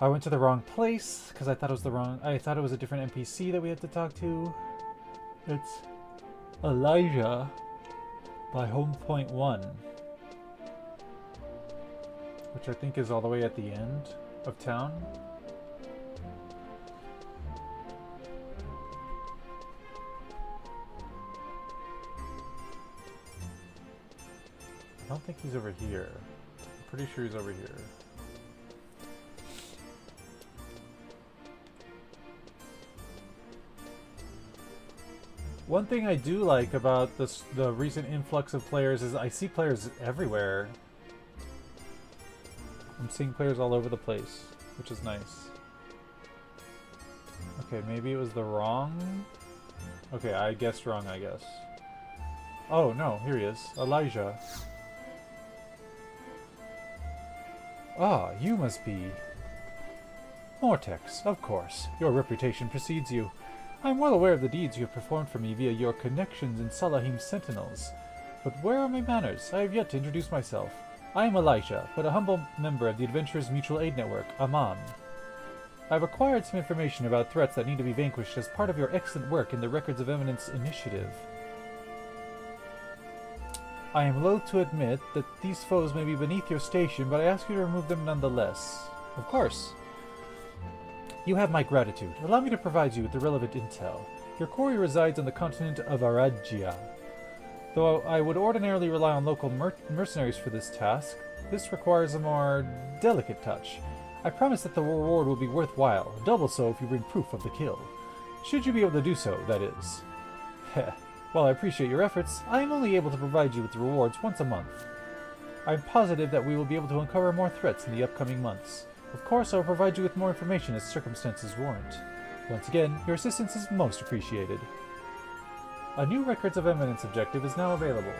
I went to the wrong place because I thought it was a different NPC that we had to talk to. It's Elijah by Home Point 1. Which I think is all the way at the end of town. I don't think he's over here. I'm pretty sure he's over here. One thing I do like about the recent influx of players is I see players everywhere. I'm seeing players all over the place, which is nice. Okay, maybe it was the wrong... Okay, I guessed wrong, I guess. Oh, no, here he is. Elijah. Ah, you must be... Mortex, of course. Your reputation precedes you. I am well aware of the deeds you have performed for me via your connections in Salahim's Sentinels. But where are my manners? I have yet to introduce myself. I am Elijah, but a humble member of the Adventurers Mutual Aid Network, Aman. I have acquired some information about threats that need to be vanquished as part of your excellent work in the Records of Eminence initiative. I am loath to admit that these foes may be beneath your station, but I ask you to remove them nonetheless. Of course. You have my gratitude. Allow me to provide you with the relevant intel. Your quarry resides on the continent of Arajia. Though I would ordinarily rely on local mercenaries for this task, this requires a more delicate touch. I promise that the reward will be worthwhile, double so if you bring proof of the kill. Should you be able to do so, that is. Heh. While I appreciate your efforts, I am only able to provide you with the rewards once a month. I am positive that we will be able to uncover more threats in the upcoming months. Of course, I will provide you with more information as circumstances warrant. Once again, your assistance is most appreciated. A new Records of Eminence objective is now available.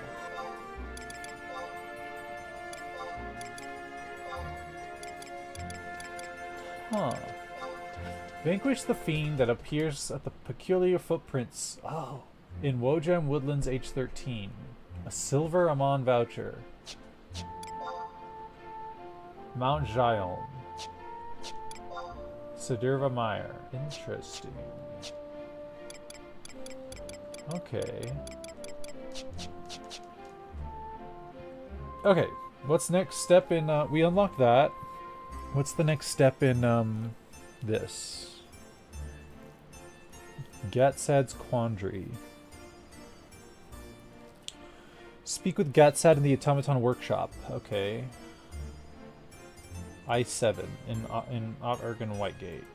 Huh. Vanquish the fiend that appears at the peculiar footprints. Oh. In Wojam Woodlands H13. A silver Amon voucher. Mount Jayon. Sadirva Meyer. Interesting. Okay. Okay. What's next step in, we unlocked that. What's the next step in, this? Gatsad's Quandary. Speak with Gatsad in the Automaton Workshop. Okay. I-7 in Ott-Ergen Whitegate.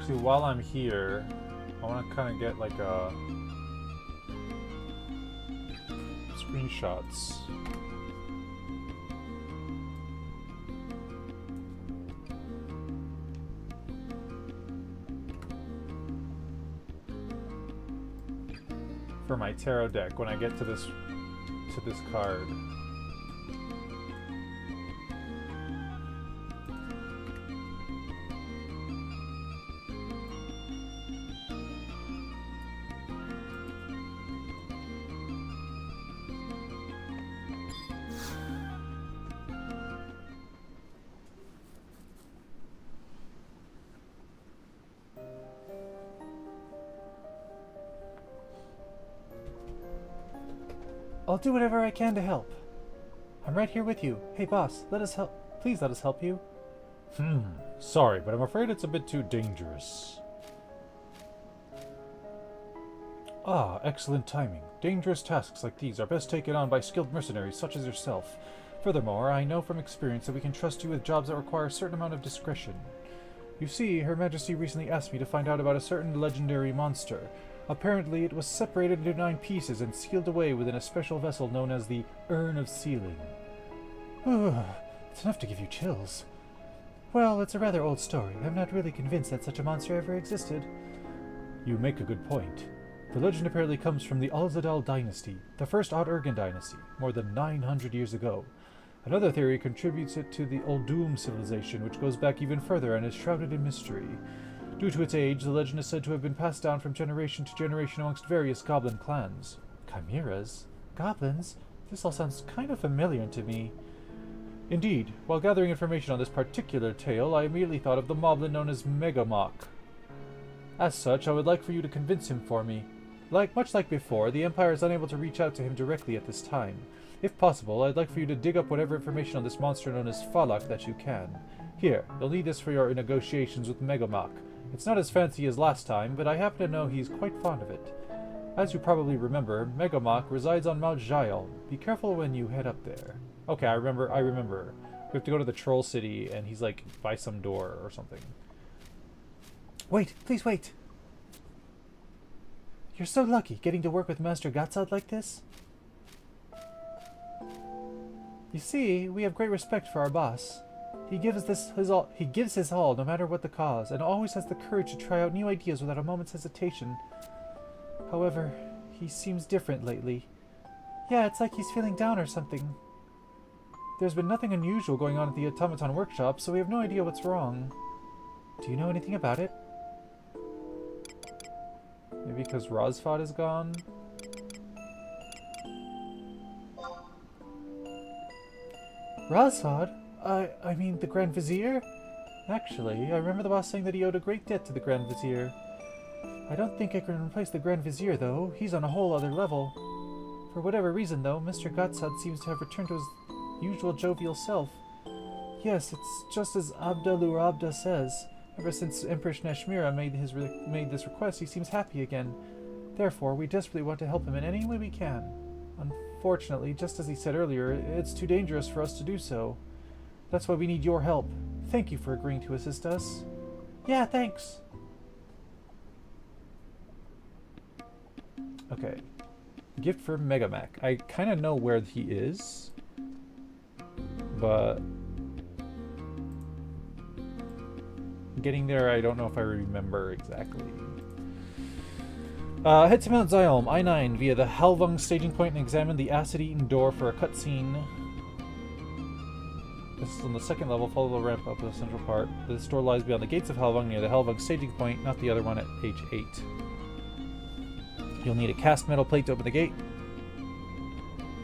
Actually, while I'm here, I want to kind of get like screenshots. For my tarot deck when I get to this card. I'll do whatever I can to help. I'm right here with you. Hey boss, let us help. Please let us help you. Sorry, but I'm afraid it's a bit too dangerous. Ah, excellent timing. Dangerous tasks like these are best taken on by skilled mercenaries such as yourself. Furthermore, I know from experience that we can trust you with jobs that require a certain amount of discretion. You see, Her Majesty recently asked me to find out about a certain legendary monster. Apparently, it was separated into 9 pieces and sealed away within a special vessel known as the Urn of Sealing. It's enough to give you chills. Well, it's a rather old story. I'm not really convinced that such a monster ever existed. You make a good point. The legend apparently comes from the Alzadal dynasty, the first Odd-Urgan dynasty, more than 900 years ago. Another theory contributes it to the Uldum civilization, which goes back even further and is shrouded in mystery. Due to its age, the legend is said to have been passed down from generation to generation amongst various goblin clans. Chimeras? Goblins? This all sounds kind of familiar to me. Indeed, while gathering information on this particular tale, I immediately thought of the moblin known as Megamach. As such, I would like for you to convince him for me. Much like before, the Empire is unable to reach out to him directly at this time. If possible, I'd like for you to dig up whatever information on this monster known as Falak that you can. Here, you'll need this for your negotiations with Megamach. It's not as fancy as last time, but I happen to know he's quite fond of it. As you probably remember, Megamach resides on Mount Jael. Be careful when you head up there. Okay, I remember. We have to go to the Troll City, and he's like by some door or something. Wait, please wait. You're so lucky getting to work with Master Gatsad like this. You see, we have great respect for our boss. He gives his all no matter what the cause, and always has the courage to try out new ideas without a moment's hesitation. However, he seems different lately. Yeah, it's like he's feeling down or something. There's been nothing unusual going on at the automaton workshop, so we have no idea what's wrong. Do you know anything about it? Maybe because Rosfod is gone? Rosfod? I mean the Grand Vizier? Actually, I remember the boss saying that he owed a great debt to the Grand Vizier. I don't think I can replace the Grand Vizier, though. He's on a whole other level. For whatever reason, though, Mr. Gatsad seems to have returned to his usual jovial self. Yes, it's just as Abdalur Abda says. Ever since Empress Nashmira made this request, he seems happy again. Therefore, we desperately want to help him in any way we can. Unfortunately, just as he said earlier, it's too dangerous for us to do so. That's why we need your help. Thank you for agreeing to assist us. Yeah, thanks. Okay. Gift for Megamach. I kind of know where he is, but getting there, I don't know if I remember exactly. Head to Mount Zyolm, I-9, via the Halvung staging point and examine the acid-eaten door for a cutscene. This is on the second level. Follow the ramp up to the central part. This door lies beyond the gates of Halvung, near the Halvung staging point, not the other one at page 8. You'll need a cast metal plate to open the gate.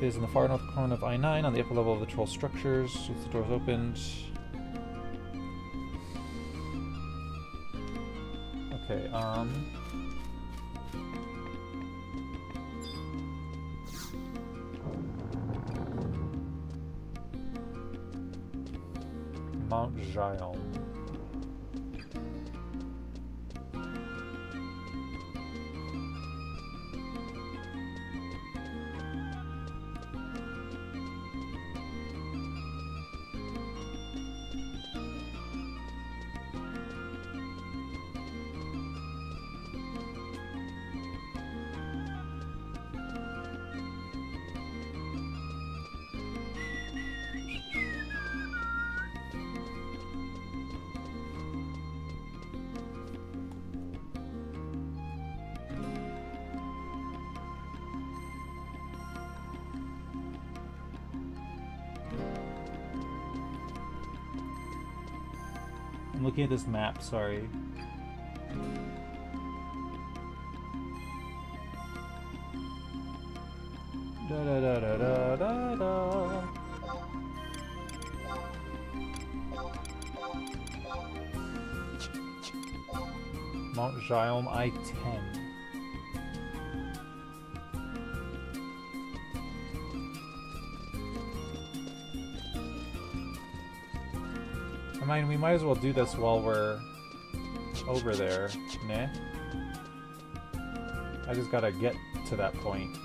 It is in the far north corner of I-9 on the upper level of the troll structures. Once the door is opened. Okay, Mount Jael. I'm looking at this map, sorry. Da da da da da da da. Mount Jaiom I-10. I mean, we might as well do this while we're over there, nah? I just gotta get to that point.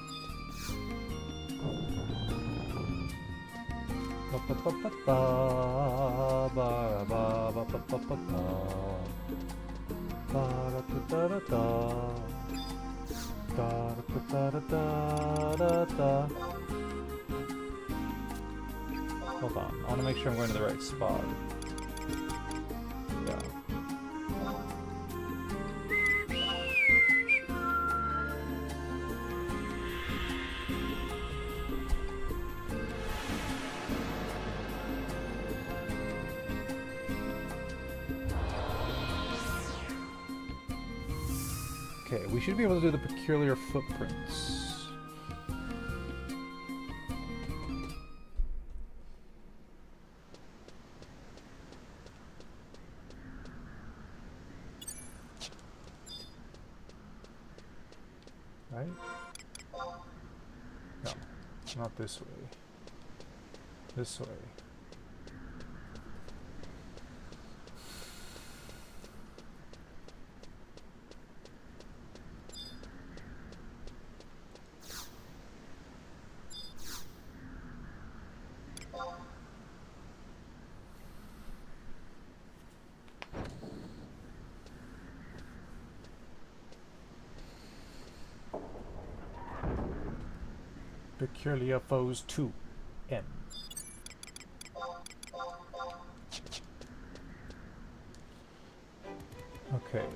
Hold on, I want to make sure I'm going to the right spot. Yeah. Okay, we should be able to do the peculiar footprints. Right? No, not this way. This way. Peculiar Foes 2 M. Okay.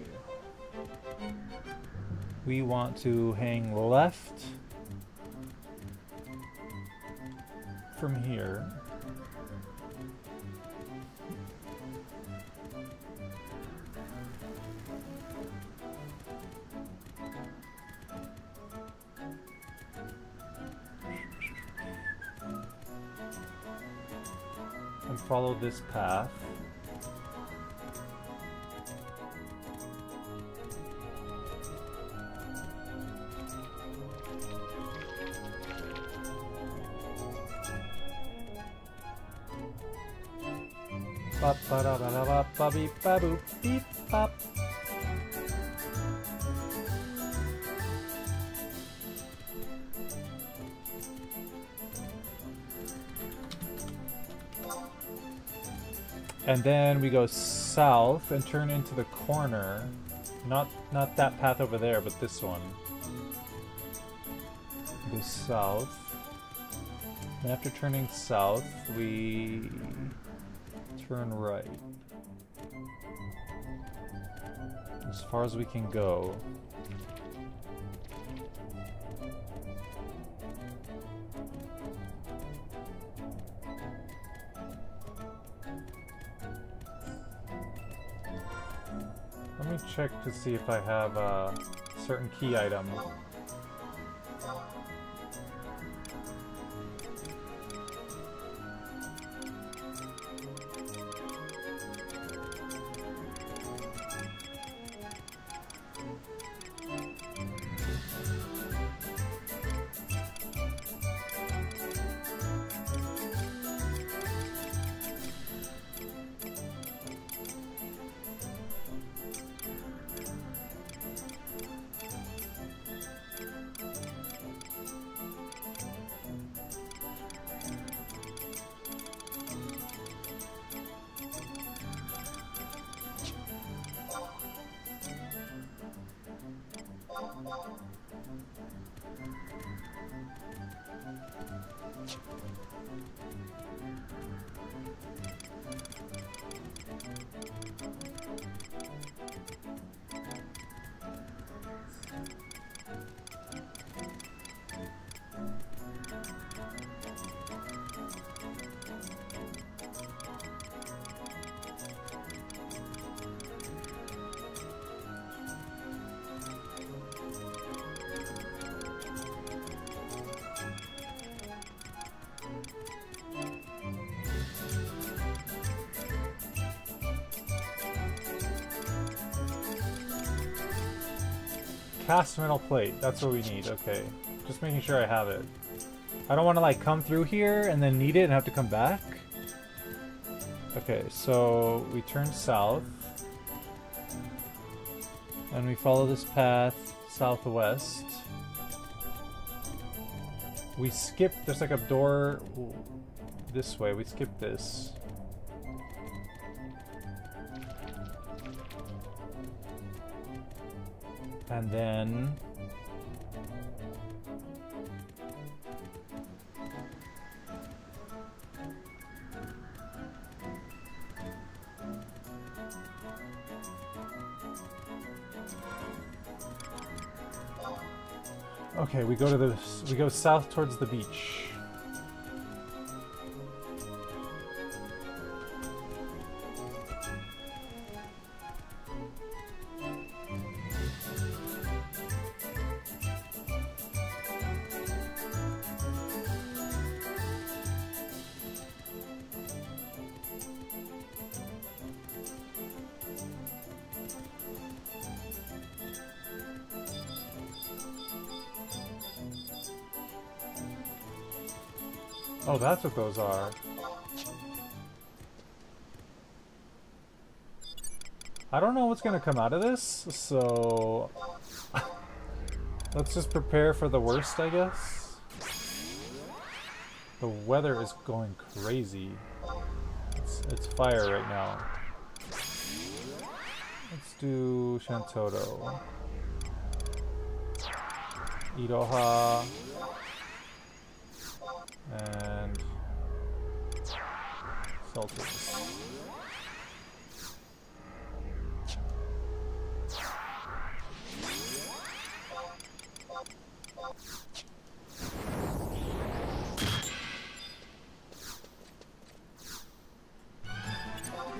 We want to hang left from here. And follow this path. Ba ba da ba da ba ba beep ba boop beep bop. And then we go south and turn into the corner. Not that path over there, but this one. Go south. And after turning south, we turn right. As far as we can go. Let me check to see if I have a certain key item. Cast metal plate. That's what we need. Okay. Just making sure I have it. I don't want to like come through here and then need it and have to come back. Okay, so we turn south. And we follow this path southwest. We skip, there's like a door this way. We skip this. And then okay, we go south towards the beach. Oh, that's what those are. I don't know what's gonna come out of this, so let's just prepare for the worst, I guess. The weather is going crazy. It's fire right now. Let's do Shantoto. Iroha. And Celtics.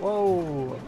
Whoa!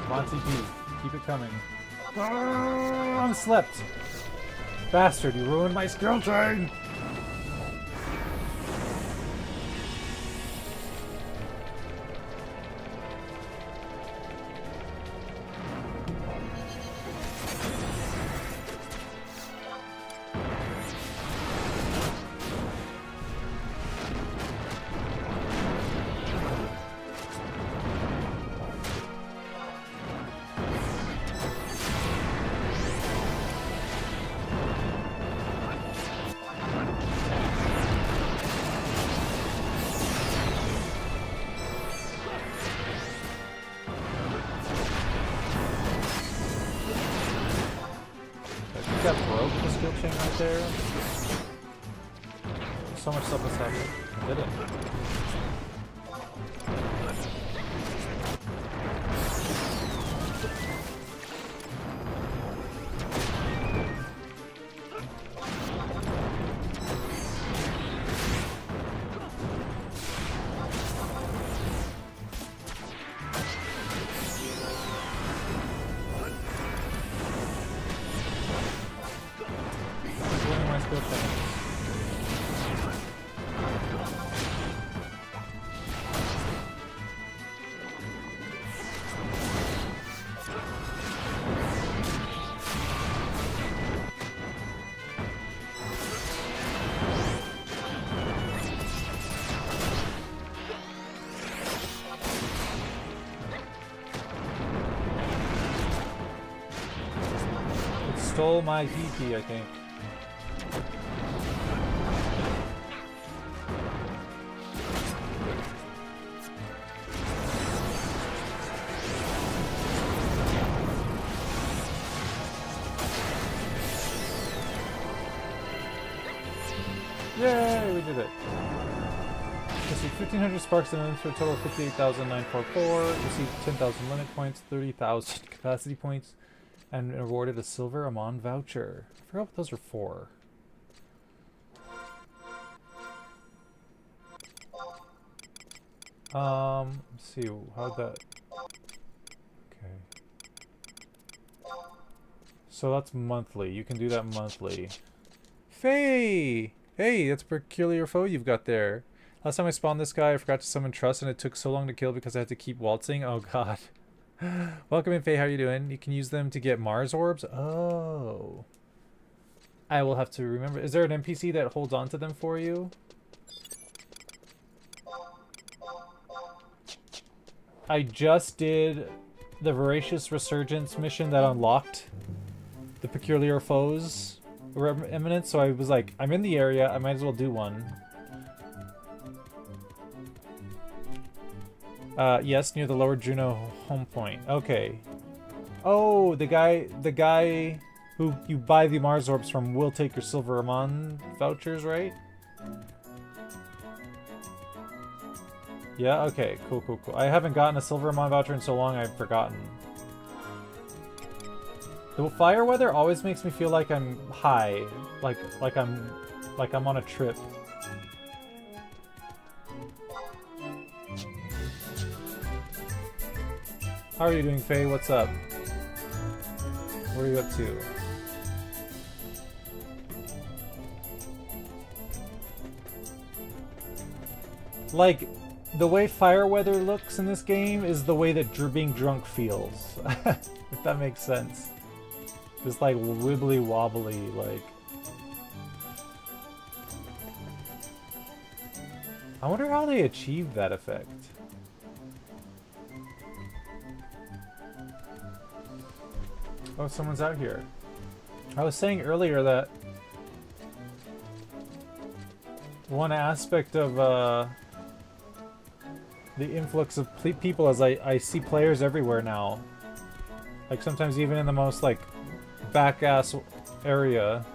Monty P, keep it coming. I'm slept. Bastard, you ruined my skill chain! That broke the skill chain right there. So much stuff was happening. Did it? Stole my PP, I think. Yay, we did it. Received 1,500 sparks and for a total of 58,944. Received 10,000 limit points, 30,000 capacity points, and awarded a silver Amon voucher. I forgot what those are for. Let's see, how'd that... Okay. So that's monthly. You can do that monthly. Faye! Hey, that's a peculiar foe you've got there. Last time I spawned this guy, I forgot to summon Trust, and it took so long to kill because I had to keep waltzing. Oh god. Welcome in, Faye. How are you doing? You can use them to get Mars orbs. Oh. I will have to remember. Is there an NPC that holds on to them for you? I just did the Voracious Resurgence mission that unlocked the Peculiar Foes Eminence, so I was like, I'm in the area, I might as well do one. Yes, near the Lower Juno home point. Okay. Oh, the guy who you buy the Mars orbs from will take your Silver Amon vouchers, right? Yeah, okay, cool. I haven't gotten a Silver Amon voucher in so long I've forgotten. The fire weather always makes me feel like I'm high, like I'm on a trip. How are you doing, Faye? What's up? What are you up to? Like, the way fire weather looks in this game is the way that being drunk feels. If that makes sense. Just like wibbly wobbly, like. I wonder how they achieved that effect. Oh, someone's out here. I was saying earlier that one aspect of the influx of people is I see players everywhere now. Like sometimes even in the most like back-ass area.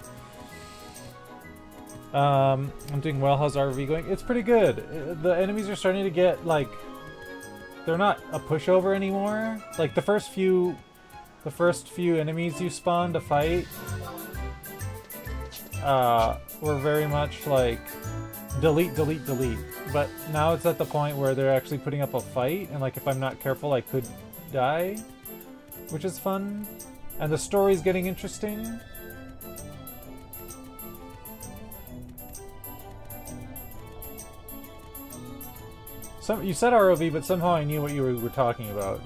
I'm doing well. How's RV going? It's pretty good. The enemies are starting to get like, they're not a pushover anymore. Like the first few enemies you spawn to fight were very much like delete. But now it's at the point where they're actually putting up a fight, and like if I'm not careful I could die, which is fun. And the story's getting interesting. You said ROV, but somehow I knew what you were talking about.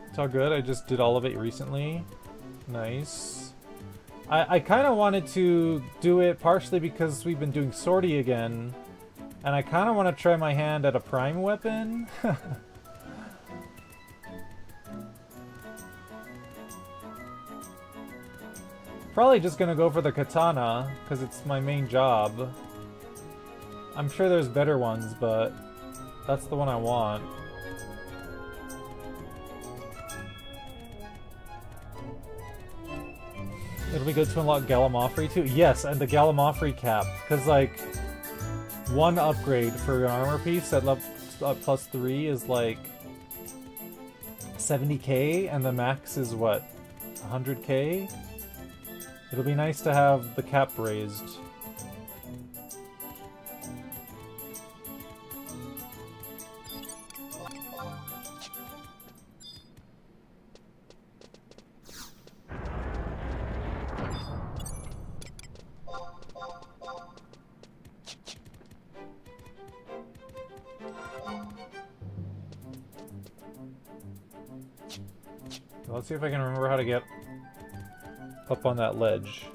It's all good. I just did all of it recently. Nice. I kind of wanted to do it partially because we've been doing Sortie again. And I kind of want to try my hand at a prime weapon. Probably just gonna go for the katana, because it's my main job. I'm sure there's better ones, but that's the one I want. It'll be good to unlock Gallimaufry too. Yes, and the Gallimaufry cap, because like one upgrade for an armor piece at plus 3 is like 70k, and the max is what, 100k? It'll be nice to have the cap raised. Let's see if I can remember how to get up on that ledge.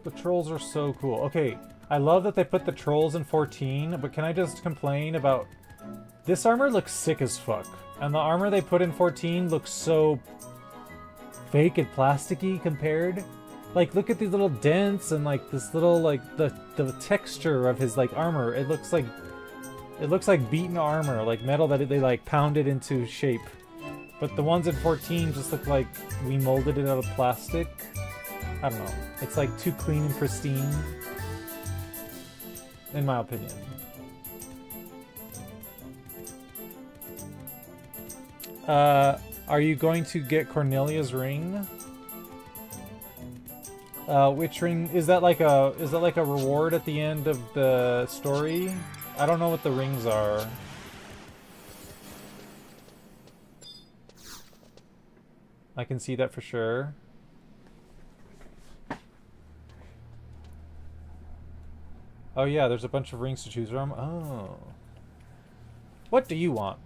The trolls are so cool. Okay, I love that they put the trolls in 14, but can I just complain about... This armor looks sick as fuck. And the armor they put in 14 looks so fake and plasticky compared. Like, look at these little dents and like this little, like, the texture of his like armor. It looks like It looks like beaten armor, like metal that they like pounded into shape. But the ones in 14 just look like we molded it out of plastic. I don't know. It's like too clean and pristine, in my opinion. Are you going to get Cornelia's ring? Which ring is that? Like a reward at the end of the story? I don't know what the rings are. I can see that for sure. Oh yeah, there's a bunch of rings to choose from. Oh. What do you want?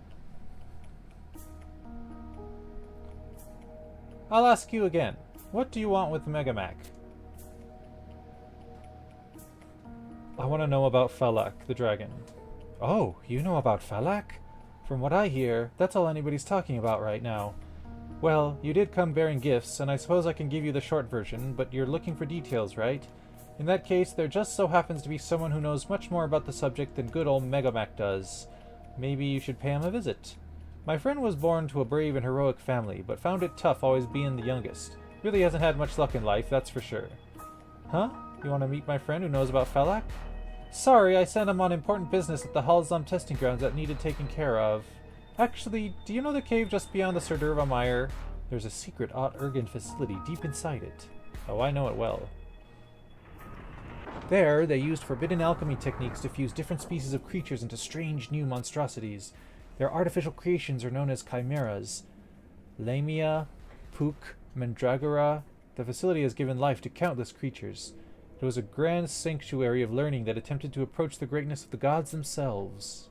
I'll ask you again. What do you want with Megamac? I want to know about Falak, the dragon. Oh, you know about Falak? From what I hear, that's all anybody's talking about right now. Well, you did come bearing gifts, and I suppose I can give you the short version, but you're looking for details, right? In that case, there just so happens to be someone who knows much more about the subject than good old Megamac does. Maybe you should pay him a visit. My friend was born to a brave and heroic family, but found it tough always being the youngest. Really hasn't had much luck in life, that's for sure. Huh? You want to meet my friend who knows about Falak? Sorry, I sent him on important business at the Halzam testing grounds that needed taken care of. Actually, do you know the cave just beyond the Serdurva Mire? There's a secret Ott-Ergen facility deep inside it. Oh, I know it well. There, they used forbidden alchemy techniques to fuse different species of creatures into strange new monstrosities. Their artificial creations are known as chimeras. Lamia, Pook, Mandragora. The facility has given life to countless creatures. It was a grand sanctuary of learning that attempted to approach the greatness of the gods themselves.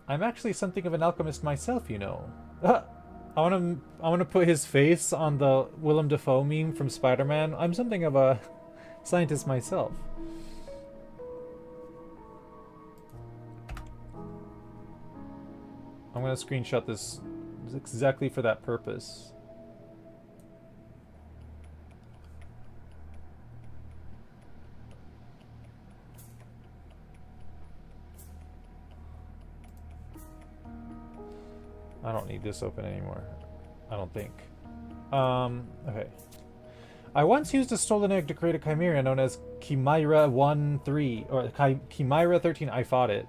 I'm actually something of an alchemist myself, you know. I want to put his face on the Willem Dafoe meme from Spider-Man. I'm something of a scientist myself. I'm going to screenshot this exactly for that purpose. I don't need this open anymore. I don't think. Okay. I once used a stolen egg to create a chimera known as Chimera 1-3, or Chimera 13. I fought it,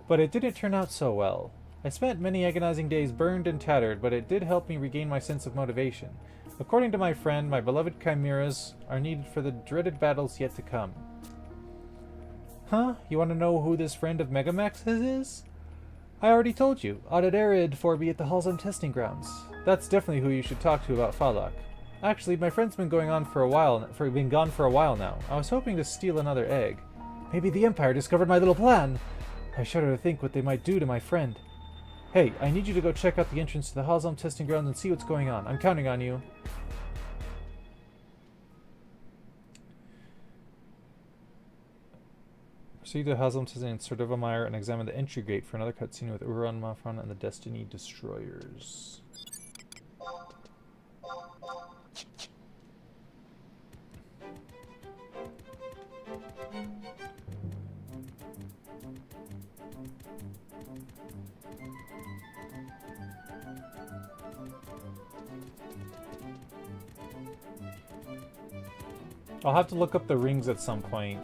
but it didn't turn out so well. I spent many agonizing days burned and tattered, but it did help me regain my sense of motivation. According to my friend, my beloved chimeras are needed for the dreaded battles yet to come. Huh? You want to know who this friend of Megamax is? I already told you. Auditarid for me at the Halzam testing grounds. That's definitely who you should talk to about Falak. Actually, my friend's been gone for a while now. I was hoping to steal another egg. Maybe the Empire discovered my little plan. I shudder to think what they might do to my friend. Hey, I need you to go check out the entrance to the Halzam testing grounds and see what's going on. I'm counting on you. Proceed to Halzam testing in Serdurva Mire and examine the entry gate for another cutscene with Uran Mafran and the Destiny Destroyers. I'll have to look up the rings at some point.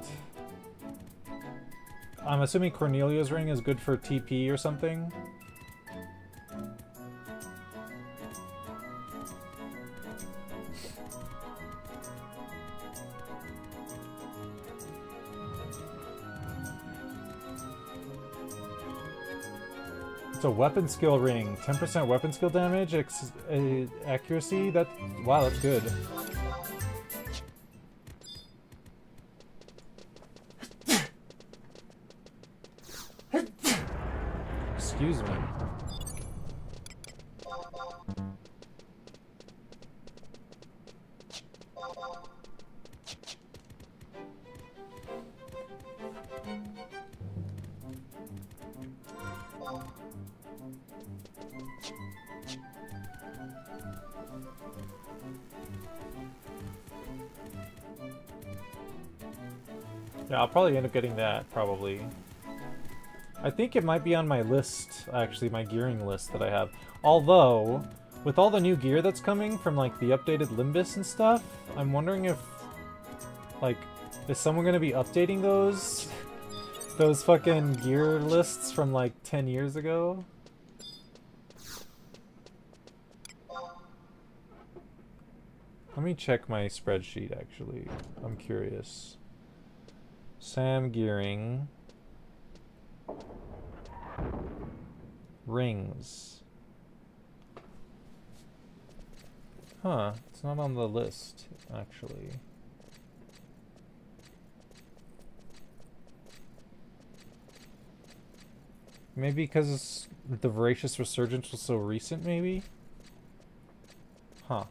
I'm assuming Cornelia's ring is good for TP or something. It's a weapon skill ring. 10% weapon skill damage, accuracy. Wow, that's good. Excuse me. Yeah, I'll probably end up getting that, probably. I think it might be on my list, actually, my gearing list that I have. Although, with all the new gear that's coming from, like, the updated Limbus and stuff, I'm wondering if, like, is someone gonna be updating those? Those fucking gear lists from, like, 10 years ago? Let me check my spreadsheet, actually. I'm curious. Sam gearing. Rings. Huh, it's not on the list, actually. Maybe because the Voracious Resurgence was so recent, maybe? Huh.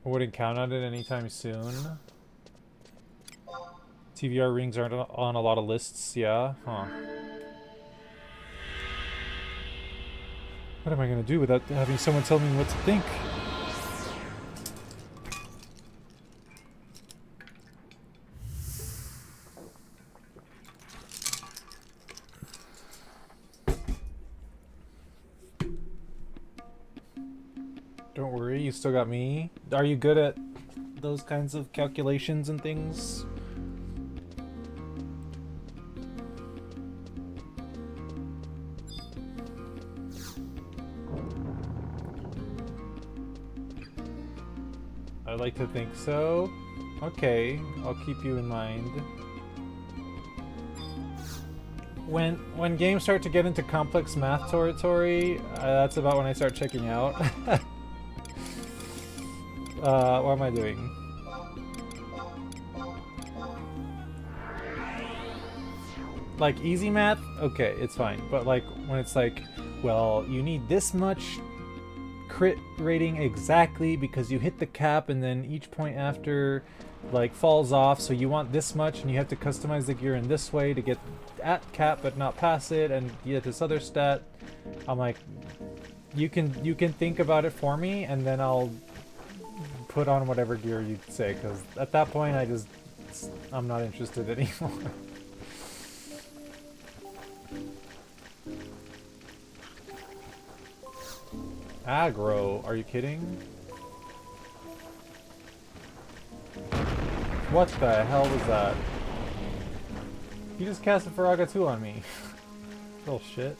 I wouldn't count on it anytime soon. TVR rings aren't on a lot of lists, yeah? Huh. What am I gonna do without having someone tell me what to think? Don't worry, you still got me. Are you good at those kinds of calculations and things? I like to think so. Okay, I'll keep you in mind. When games start to get into complex math territory, that's about when I start checking out. What am I doing? Like easy math, okay, it's fine. But like when it's like, well, you need this much crit rating exactly because you hit the cap and then each point after like falls off, so you want this much and you have to customize the gear in this way to get at cap but not pass it and get this other stat. I'm like, you can think about it for me and then I'll put on whatever gear you say, because at that point I'm not interested anymore. Aggro, are you kidding? What the hell was that? He just cast a Faraga 2 on me. Little shit.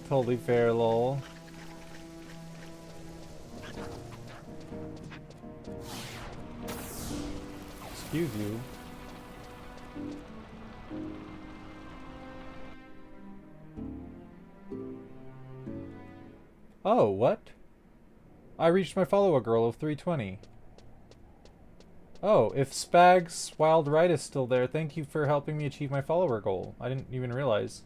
Totally fair, lol. Excuse you. Oh, what? I reached my follower goal of 320. Oh, if Spag's Wild Ride is still there, thank you for helping me achieve my follower goal. I didn't even realize.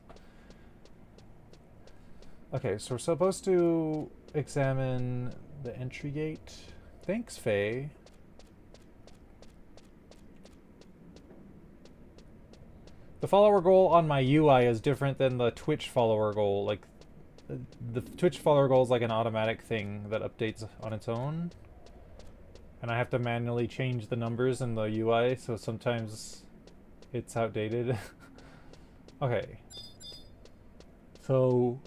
Okay, so we're supposed to examine the entry gate. Thanks, Faye. The follower goal on my UI is different than the Twitch follower goal. Like, the Twitch follower goal is like an automatic thing that updates on its own. And I have to manually change the numbers in the UI, so sometimes it's outdated. Okay. So,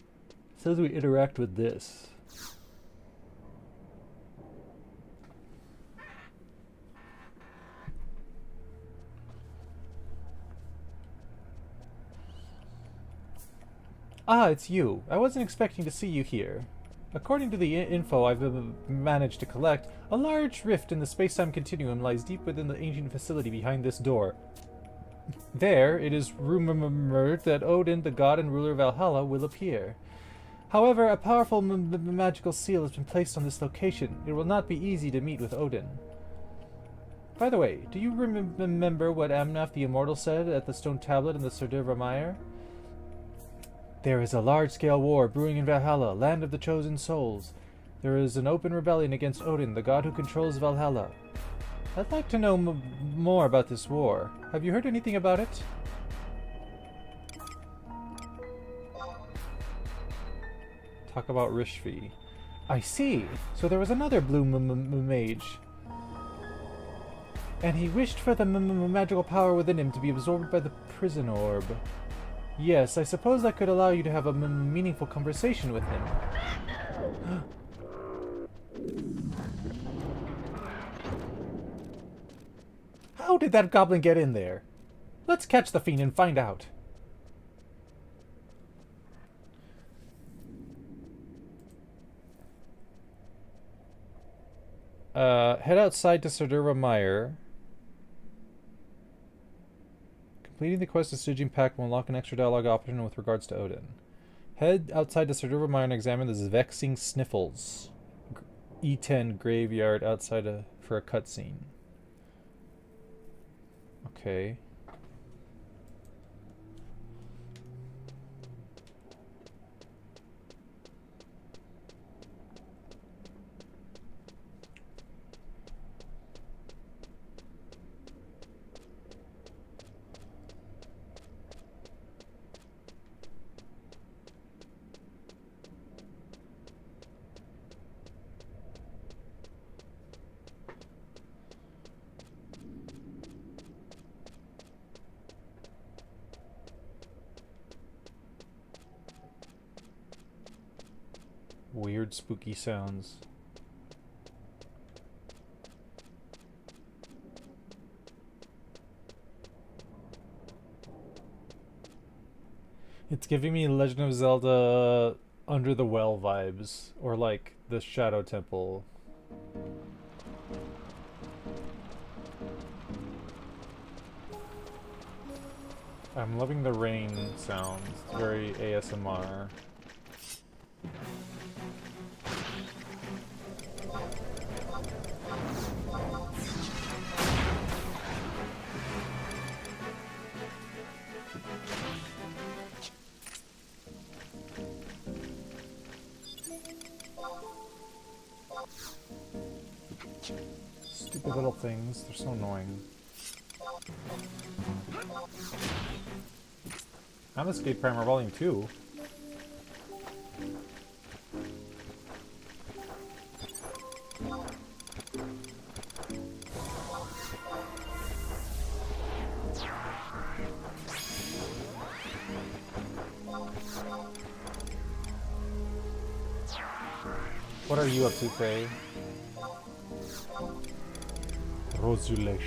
it says we interact with this. Ah, it's you. I wasn't expecting to see you here. According to the info I've managed to collect, a large rift in the space-time continuum lies deep within the ancient facility behind this door. There, it is rumored that Odin, the god and ruler of Valhalla, will appear. However, a powerful magical seal has been placed on this location. It will not be easy to meet with Odin. By the way, do you remember what Amnaf the Immortal said at the stone tablet in the Sortie Mire? There is a large-scale war brewing in Valhalla, land of the chosen souls. There is an open rebellion against Odin, the god who controls Valhalla. I'd like to know more about this war. Have you heard anything about it? Talk about Rishvi. I see. So there was another blue mage. And he wished for the magical power within him to be absorbed by the prison orb. Yes, I suppose that could allow you to have a meaningful conversation with him. How did that goblin get in there? Let's catch the fiend and find out. Head outside to Serdurva Meyer. Completing the quest of Stygian Pact will unlock an extra dialogue option with regards to Odin. Head outside to Serdurva Meyer and examine the vexing sniffles. E10 graveyard outside for a cutscene. Okay. Weird spooky sounds. It's giving me Legend of Zelda Under the Well vibes, or like the Shadow Temple. I'm loving the rain sounds. It's very ASMR. Stupid little things, they're so annoying. I'm Escape Primer Volume 2. What are you up to, Faye? Rosulation.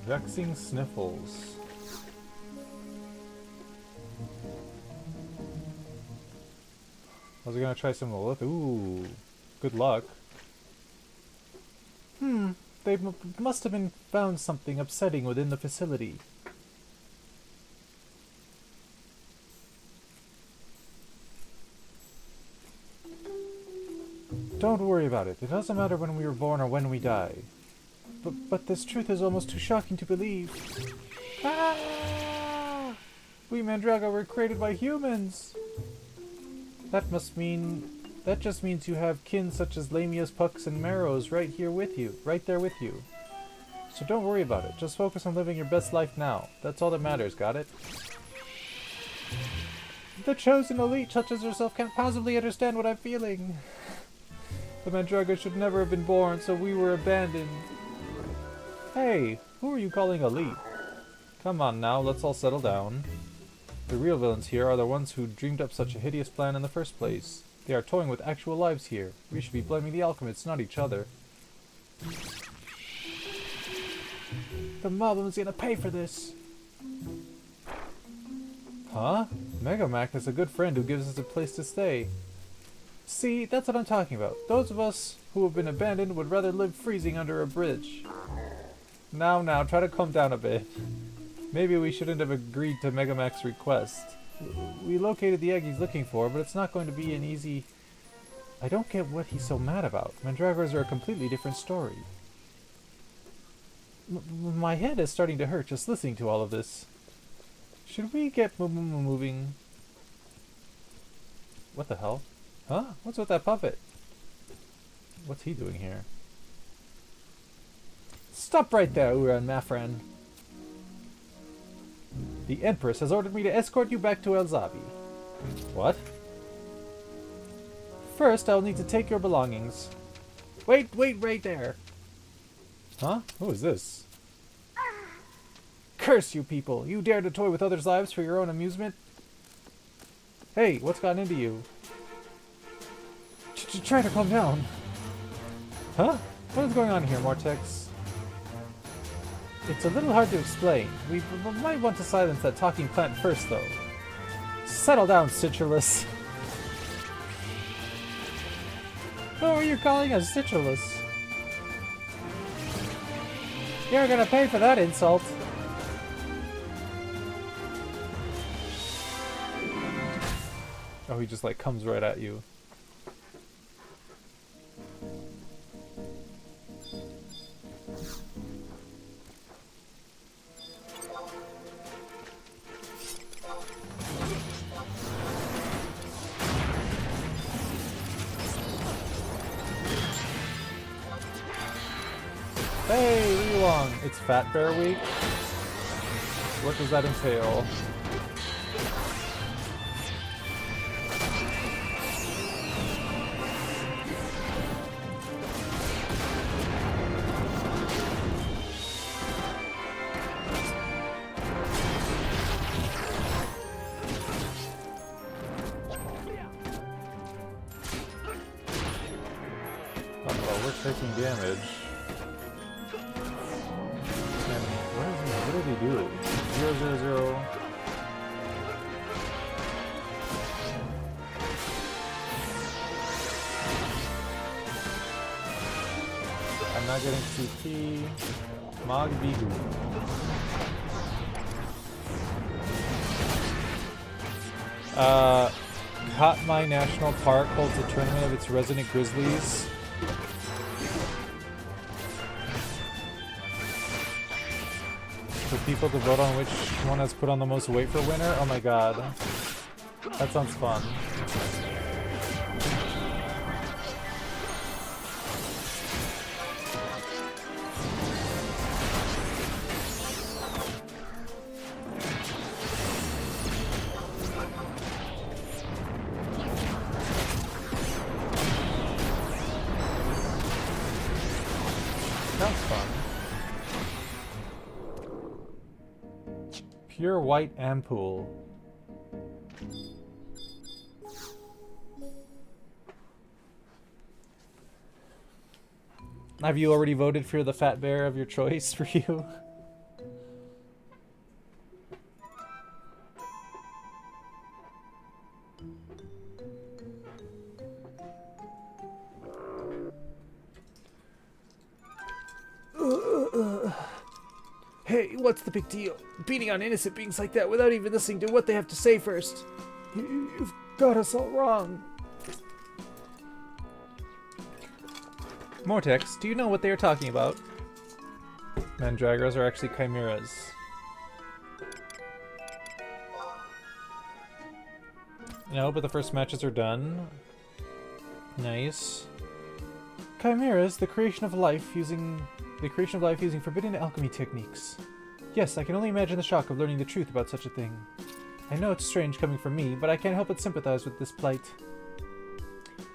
Vexing sniffles. I was gonna try some Lilith. Ooh, good luck. They must have found something upsetting within the facility. Don't worry about it. It doesn't matter when we were born or when we die. But this truth is almost too shocking to believe. Ah! We Mandraga were created by humans. That just means you have kin such as Lamias, Pucks, and Marrows right there with you. So don't worry about it. Just focus on living your best life now. That's all that matters, got it? The chosen elite such as yourself can't possibly understand what I'm feeling. The Mandraga should never have been born, so we were abandoned. Hey, who are you calling elite? Come on now, let's all settle down. The real villains here are the ones who dreamed up such a hideous plan in the first place. They are toying with actual lives here. We should be blaming the alchemists, not each other. The Moblins gonna pay for this! Huh? Megamac is a good friend who gives us a place to stay. See, that's what I'm talking about. Those of us who have been abandoned would rather live freezing under a bridge. Now, try to calm down a bit. Maybe we shouldn't have agreed to Megamac's request. We located the egg he's looking for, but it's not going to be an easy I don't get what he's so mad about. Mandragoras are a completely different story. My head is starting to hurt just listening to all of this. Should we get moving? What the hell? Huh? What's with that puppet? What's he doing here? Stop right there, Uran Mafran. The Empress has ordered me to escort you back to Elzabi. What? First, I'll need to take your belongings. Wait right there. Huh? Who is this? Curse you people! You dare to toy with others' lives for your own amusement? Hey, what's gotten into you? Try to calm down. Huh? What is going on here, Mortex? It's a little hard to explain. We might want to silence that talking plant first, though. Settle down, Citrulus. Who are you calling a Citrulus? You're gonna pay for that insult. Oh, he just like comes right at you. Hey, Leelong! It's Fat Bear Week? What does that entail? Uh-oh, we're taking damage. What did he do? 0, 0, 0. I'm not getting CP. Mog Bigu. Katmai National Park holds a tournament of its resident grizzlies. For people to vote on which one has put on the most weight for winner? Oh my god. That sounds fun. Sounds fun. Pure white ampoule. Have you already voted for the fat bear of your choice for you? Hey, what's the big deal? Beating on innocent beings like that without even listening to what they have to say first. You've got us all wrong. Mortex, do you know what they are talking about? Mandragoras are actually chimeras. No, but the first matches are done. Nice. Chimeras, the creation of life using forbidden alchemy techniques. Yes, I can only imagine the shock of learning the truth about such a thing. I know it's strange coming from me, but I can't help but sympathize with this plight.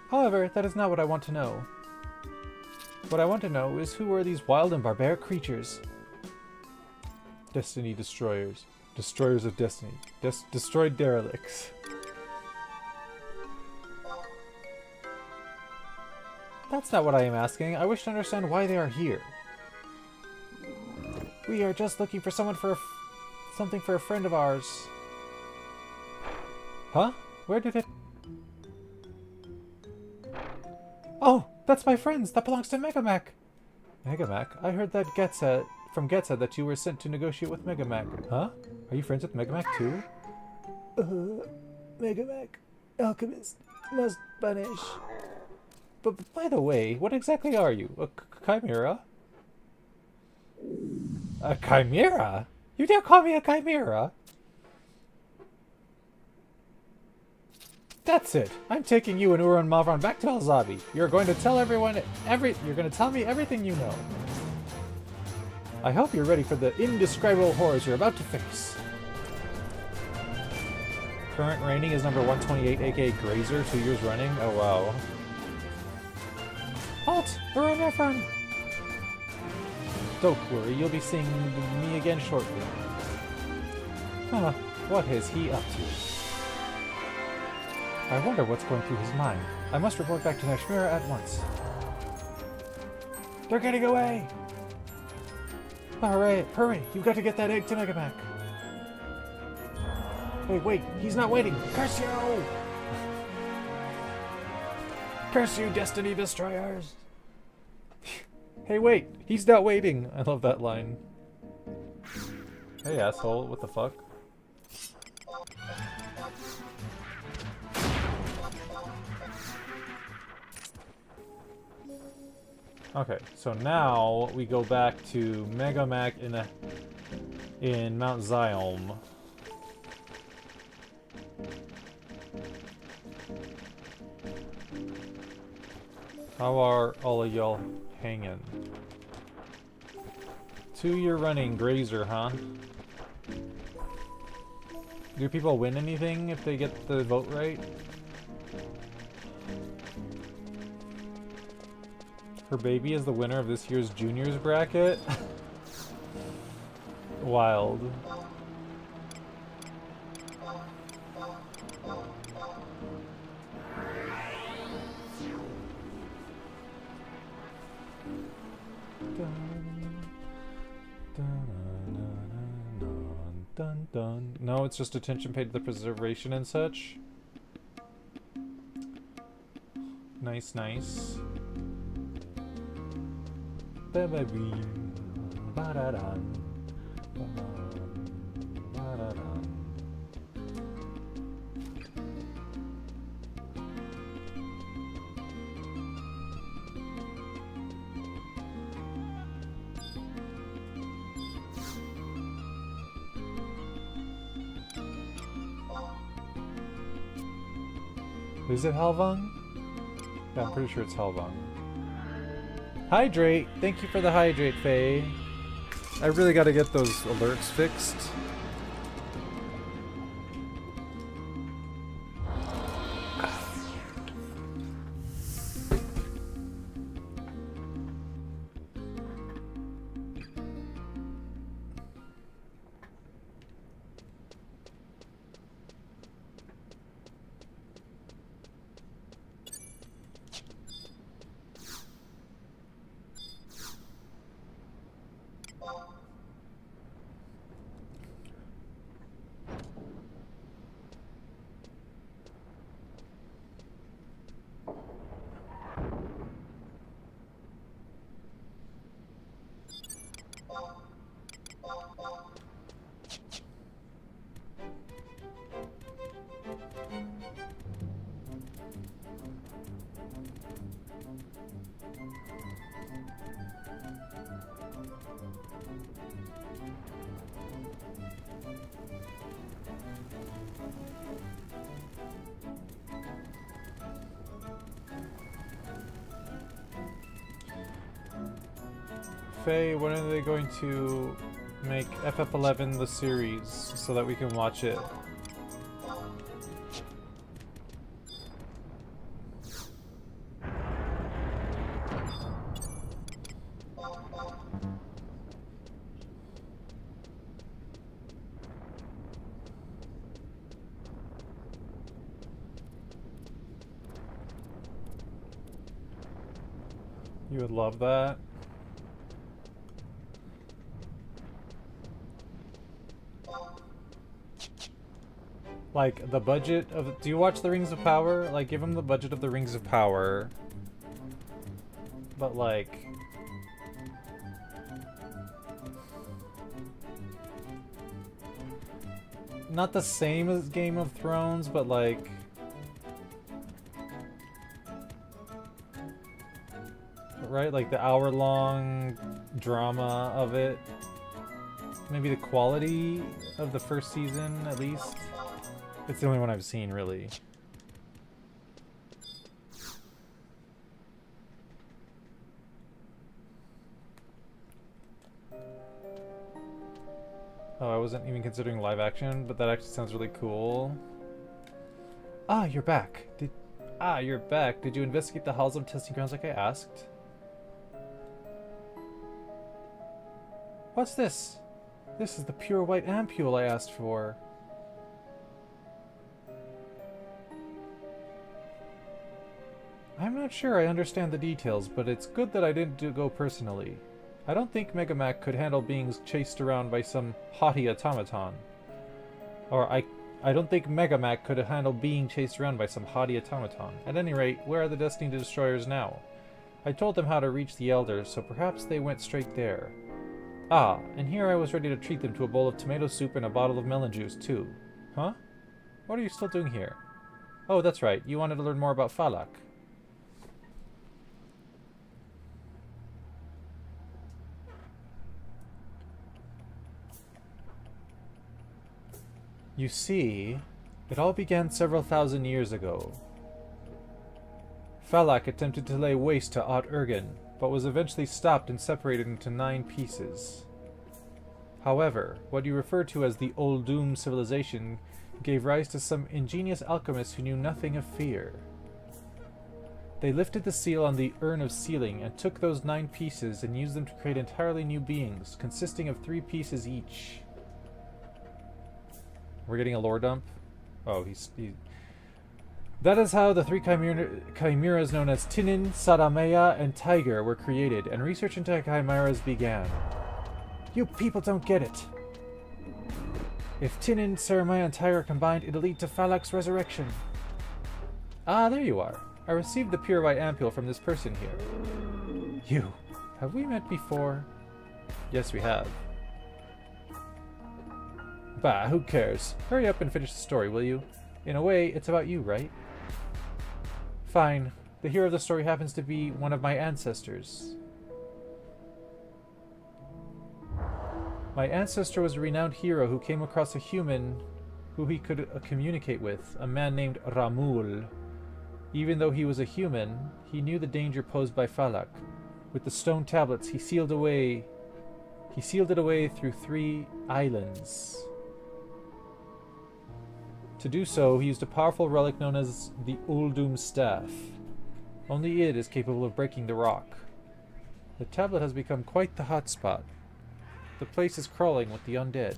However, that is not what I want to know. What I want to know is who are these wild and barbaric creatures? Destiny destroyers. Destroyers of destiny. Destroyed derelicts. That's not what I am asking. I wish to understand why they are here. We are just looking for someone for something for a friend of ours. Huh? Where did it... Oh! That's my friends! That belongs to Megamac! Megamac? I heard that from Getza that you were sent to negotiate with Megamac. Huh? Are you friends with Megamac too? Megamac. Alchemist. Must punish. But by the way, what exactly are you? A chimera? A chimera? You dare call me a chimera? That's it. I'm taking you and Ura and Mavron back to Alzabi. You're going to tell everyone you're going to tell me everything you know. I hope you're ready for the indescribable horrors you're about to face. Current rating is number 128, aka Grazer, 2 years running. Oh wow. Halt! Ura and Mavron! Don't worry, you'll be seeing me again shortly. Huh, what is he up to? I wonder what's going through his mind. I must report back to Nashmira at once. They're getting away! Hurry, hurry! You've got to get that egg to Megamac. Wait, he's not waiting! Curse you! Curse you, Destiny Destroyers! Hey, wait! He's not waiting! I love that line. Hey, asshole, what the fuck? Okay, so now we go back to Megamac in Mount Zion. How are all of y'all hanging? 2 year running Grazer, huh? Do people win anything if they get the vote right? Her baby is the winner of this year's juniors bracket? Wild. Dun, dun. No, it's just attention paid to the preservation and such. Nice, nice. Is it Halvang? Yeah, I'm pretty sure it's Halvang. Hydrate! Thank you for the hydrate, Faye. I really gotta get those alerts fixed. Faye, when are they going to make FF11 the series so that we can watch it? You would love that. Like, the budget of... Do you watch the Rings of Power? Like, give them the budget of the Rings of Power. But, like... Not the same as Game of Thrones, but, like... right? Like the hour-long drama of it. Maybe the quality of the first season, at least. It's the only one I've seen, really. Oh, I wasn't even considering live action, but that actually sounds really cool. Ah, you're back. You're back. Did you investigate the Halsum testing grounds like I asked? What's this? This is the pure white ampule I asked for. I'm not sure I understand the details, but it's good that I didn't go personally. I don't think Megamac could handle being chased around by some haughty automaton. Or I don't think Megamac could handle being chased around by some haughty automaton. At any rate, where are the Destiny Destroyers now? I told them how to reach the Elders, so perhaps they went straight there. Ah, and here I was ready to treat them to a bowl of tomato soup and a bottle of melon juice, too. Huh? What are you still doing here? Oh, that's right. You wanted to learn more about Falak. You see, it all began several thousand years ago. Falak attempted to lay waste to Ot Urgen, but was eventually stopped and separated into 9 pieces. However, what you refer to as the Old Doom civilization gave rise to some ingenious alchemists who knew nothing of fear. They lifted the seal on the Urn of Sealing and took those 9 pieces and used them to create entirely new beings, consisting of 3 pieces each. We're getting a lore dump? Oh, That is how the 3 chimeras known as Tinin, Sadameya, and Tiger were created, and research into chimeras began. You people don't get it. If Tinin, Saramaya, and Tiger are combined, it'll lead to Falak's resurrection. Ah, there you are. I received the pure white ampule from this person here. You. Have we met before? Yes, we have. Bah, who cares? Hurry up and finish the story, will you? In a way, it's about you, right? Fine. The hero of the story happens to be one of my ancestors. My ancestor was a renowned hero who came across a human who he could communicate with, a man named Ramul. Even though he was a human, he knew the danger posed by Falak. With the stone tablets, he sealed it away through 3 islands. To do so, he used a powerful relic known as the Uldum Staff. Only it is capable of breaking the rock. The tablet has become quite the hotspot. The place is crawling with the undead.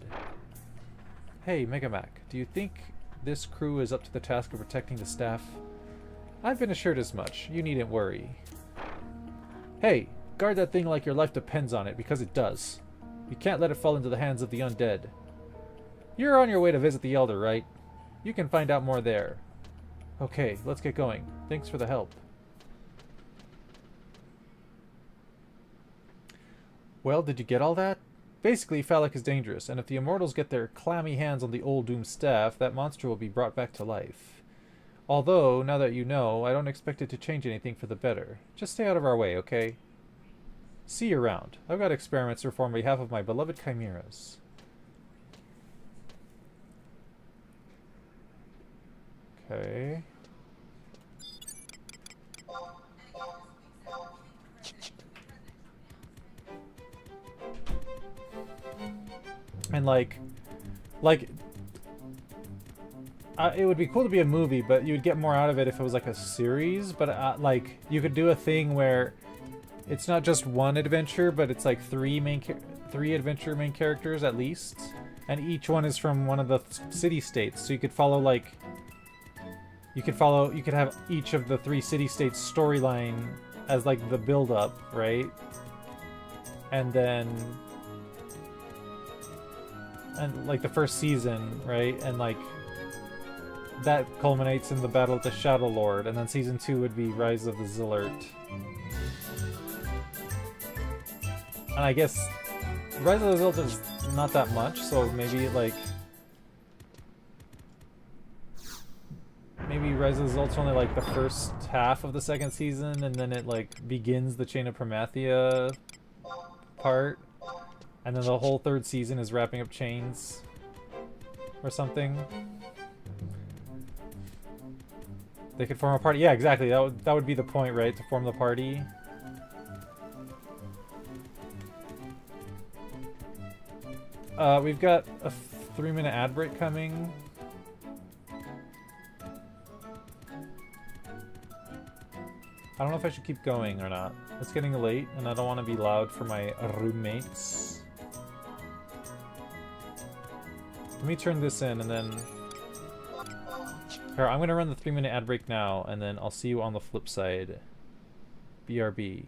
Hey, Megamac, do you think this crew is up to the task of protecting the staff? I've been assured as much. You needn't worry. Hey, guard that thing like your life depends on it, because it does. You can't let it fall into the hands of the undead. You're on your way to visit the Elder, right? You can find out more there. Okay, let's get going. Thanks for the help. Well, did you get all that? Basically, Falak is dangerous, and if the Immortals get their clammy hands on the Old Doom Staff, that monster will be brought back to life. Although, now that you know, I don't expect it to change anything for the better. Just stay out of our way, okay? See you around. I've got experiments to perform on behalf of my beloved chimeras. Okay. And it would be cool to be a movie, but you would get more out of it if it was like a series. But like, you could do a thing where it's not just one adventure, but it's like 3 adventure main characters at least, and each one is from one of the city-states. So you could follow like, you could have each of the 3 city-states storyline as like the build-up, right? And then, and like the first season, right? And like that culminates in the battle with the Shadow Lord, and then season 2 would be Rise of the Zillert. And I guess Rise of the Zillert is not that much, so maybe maybe Rise of the Results only like the first half of the second season, and then it like begins the Chain of Promathia part, and then the whole third season is wrapping up Chains or something. They could form a party. Yeah, exactly. That would be the point, right? To form the party. We've got a 3-minute ad break coming. I don't know if I should keep going or not. It's getting late, and I don't want to be loud for my roommates. Let me turn this in, and then... Here, I'm going to run the 3-minute ad break now, and then I'll see you on the flip side. BRB.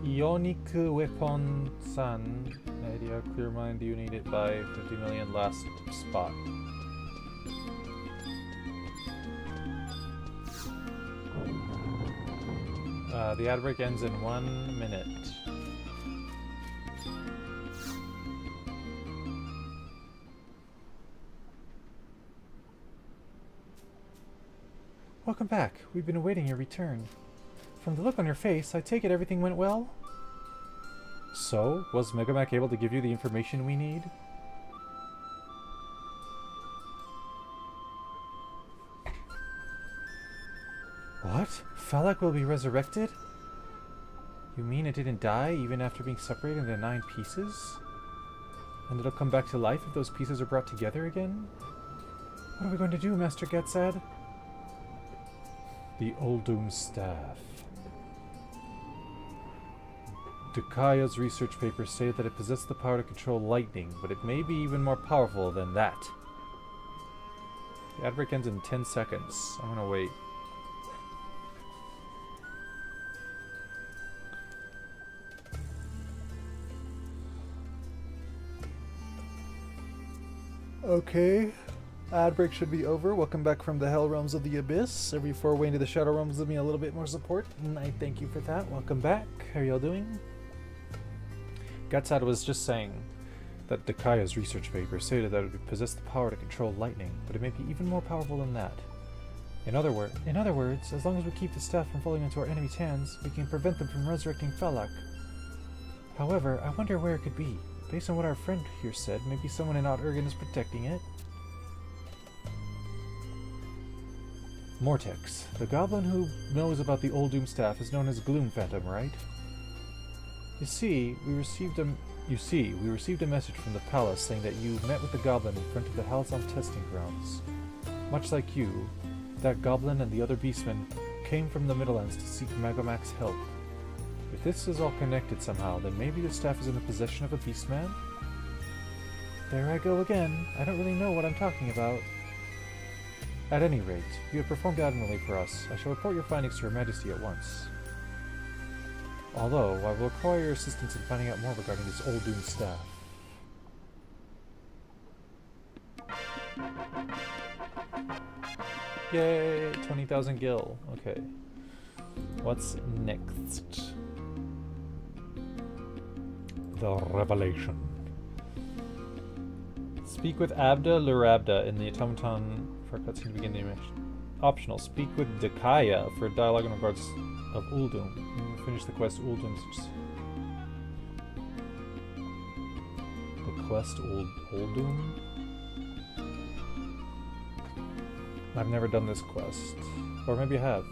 Ionic weapon san area clear mine. Do you need it by 50 million last spot? The ad break ends in 1 minute. Welcome back. We've been awaiting your return. From the look on your face, I take it everything went well? So, was Megamac able to give you the information we need? What? Falak will be resurrected? You mean it didn't die even after being separated into 9 pieces? And it'll come back to life if those pieces are brought together again? What are we going to do, Master Getsad? The Oldum Staff. Dukaya's research papers say that it possesses the power to control lightning, but it may be even more powerful than that. The ad break ends in 10 seconds. I'm gonna wait. Okay. Ad break should be over. Welcome back from the Hell Realms of the Abyss. Every foray into the Shadow Realms give me a little bit more support, and I thank you for that. Welcome back. How are y'all doing? Getsad was just saying that Dukaya's research papers stated that it would possess the power to control lightning, but it may be even more powerful than that. In other words, as long as we keep the staff from falling into our enemy's hands, we can prevent them from resurrecting Falak. However, I wonder where it could be. Based on what our friend here said, maybe someone in Out-Urgan is protecting it. Mortex, the goblin who knows about the Oldum Staff, is known as Gloom Phantom, right? You see, we received a message from the palace saying that you met with the goblin in front of the Halzon testing grounds. Much like you, that goblin and the other beastmen came from the Middlelands to seek Magomac's help. If this is all connected somehow, then maybe the staff is in the possession of a beastman? There I go again. I don't really know what I'm talking about. At any rate, you have performed admirably for us. I shall report your findings to Her Majesty at once. Although, I will require your assistance in finding out more regarding this old doomed staff. Yay! 20,000 gil. Okay. What's next? The revelation. Speak with Abda Lurabda in the automaton for a cutscene to begin the animation. Optional. Speak with Dakaya for dialogue in regards of Uldum. Finish the quest Uldum. The quest Uldum? I've never done this quest. Or maybe I have.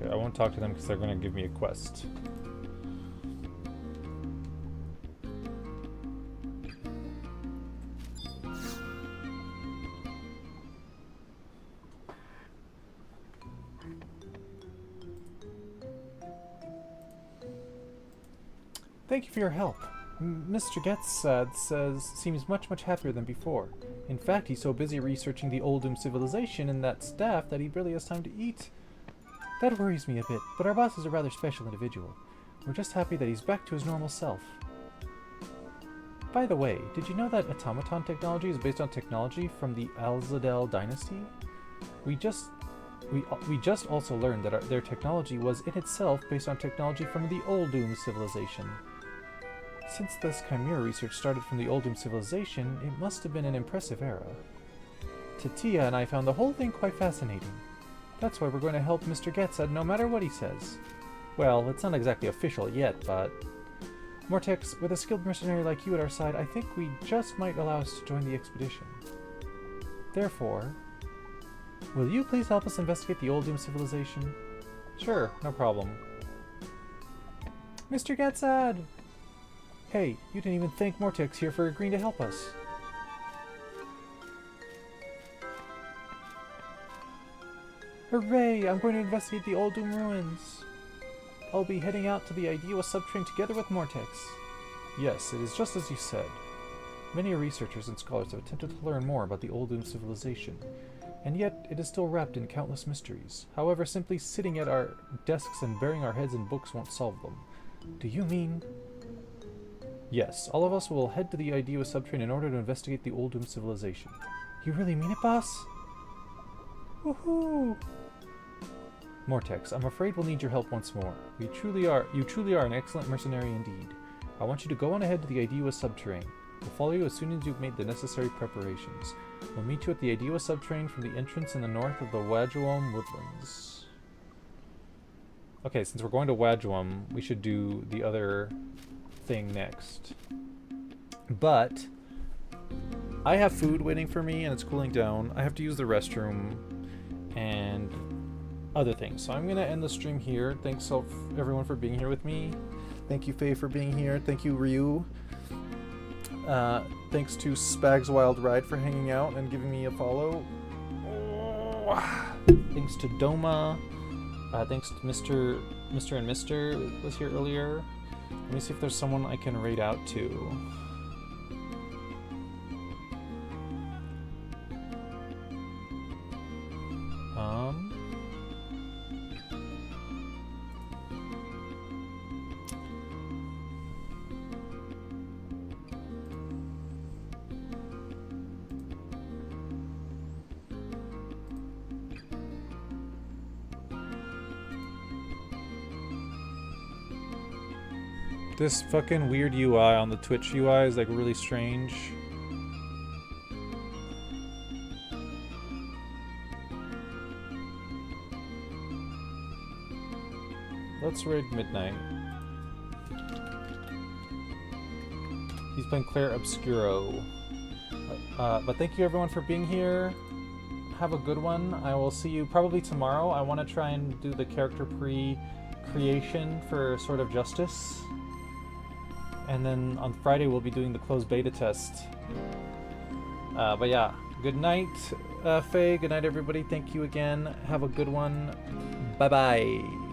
Okay, I won't talk to them because they're going to give me a quest. Thank you for your help. Mr. Getsad seems much happier than before. In fact, he's so busy researching the Oldum civilization and that staff that he barely has time to eat. That worries me a bit, but our boss is a rather special individual. We're just happy that he's back to his normal self. By the way, did you know that automaton technology is based on technology from the Alzadel dynasty? We just also learned that their technology was in itself based on technology from the Oldum civilization. Since this Chimera research started from the Oldum civilization, it must have been an impressive era. Tatia and I found the whole thing quite fascinating. That's why we're going to help Mr. Getsad no matter what he says. Well, it's not exactly official yet, but... Mortex, with a skilled mercenary like you at our side, I think we just might allow us to join the expedition. Therefore, will you please help us investigate the Oldum civilization? Sure, no problem. Mr. Getsad! Hey, you didn't even thank Mortex here for agreeing to help us. Hooray! I'm going to investigate the Oldum ruins. I'll be heading out to the Idewa subtrain together with Mortex. Yes, it is just as you said. Many researchers and scholars have attempted to learn more about the Oldum civilization, and yet it is still wrapped in countless mysteries. However, simply sitting at our desks and burying our heads in books won't solve them. Do you mean... Yes, all of us will head to the Idewa subtrain in order to investigate the Oldum civilization. You really mean it, boss? Woohoo! Mortex, I'm afraid we'll need your help once more. You truly are an excellent mercenary indeed. I want you to go on ahead to the Idewa subtrain. We'll follow you as soon as you've made the necessary preparations. We'll meet you at the Idewa subtrain from the entrance in the north of the Wadjawam woodlands. Okay, since we're going to Wadjawam, we should do the other thing next. But I have food waiting for me and it's cooling down. I have to use the restroom and other things. So I'm going to end the stream here. Thanks everyone for being here with me. Thank you, Faye, for being here. Thank you, Ryu. Thanks to Spag's Wild Ride for hanging out and giving me a follow. Thanks to Doma. Thanks to Mr. and Mr. was here earlier. Let me see if there's someone I can raid out to. This fucking weird UI on the Twitch UI is like really strange. Let's raid Midnight. He's playing Claire Obscuro. But thank you everyone for being here. Have a good one. I will see you probably tomorrow. I want to try and do the character pre-creation for Sword of Justice. And then on Friday we'll be doing the closed beta test. But yeah, Good night, Faye. Good night, everybody. Thank you again. Have a good one. Bye-bye.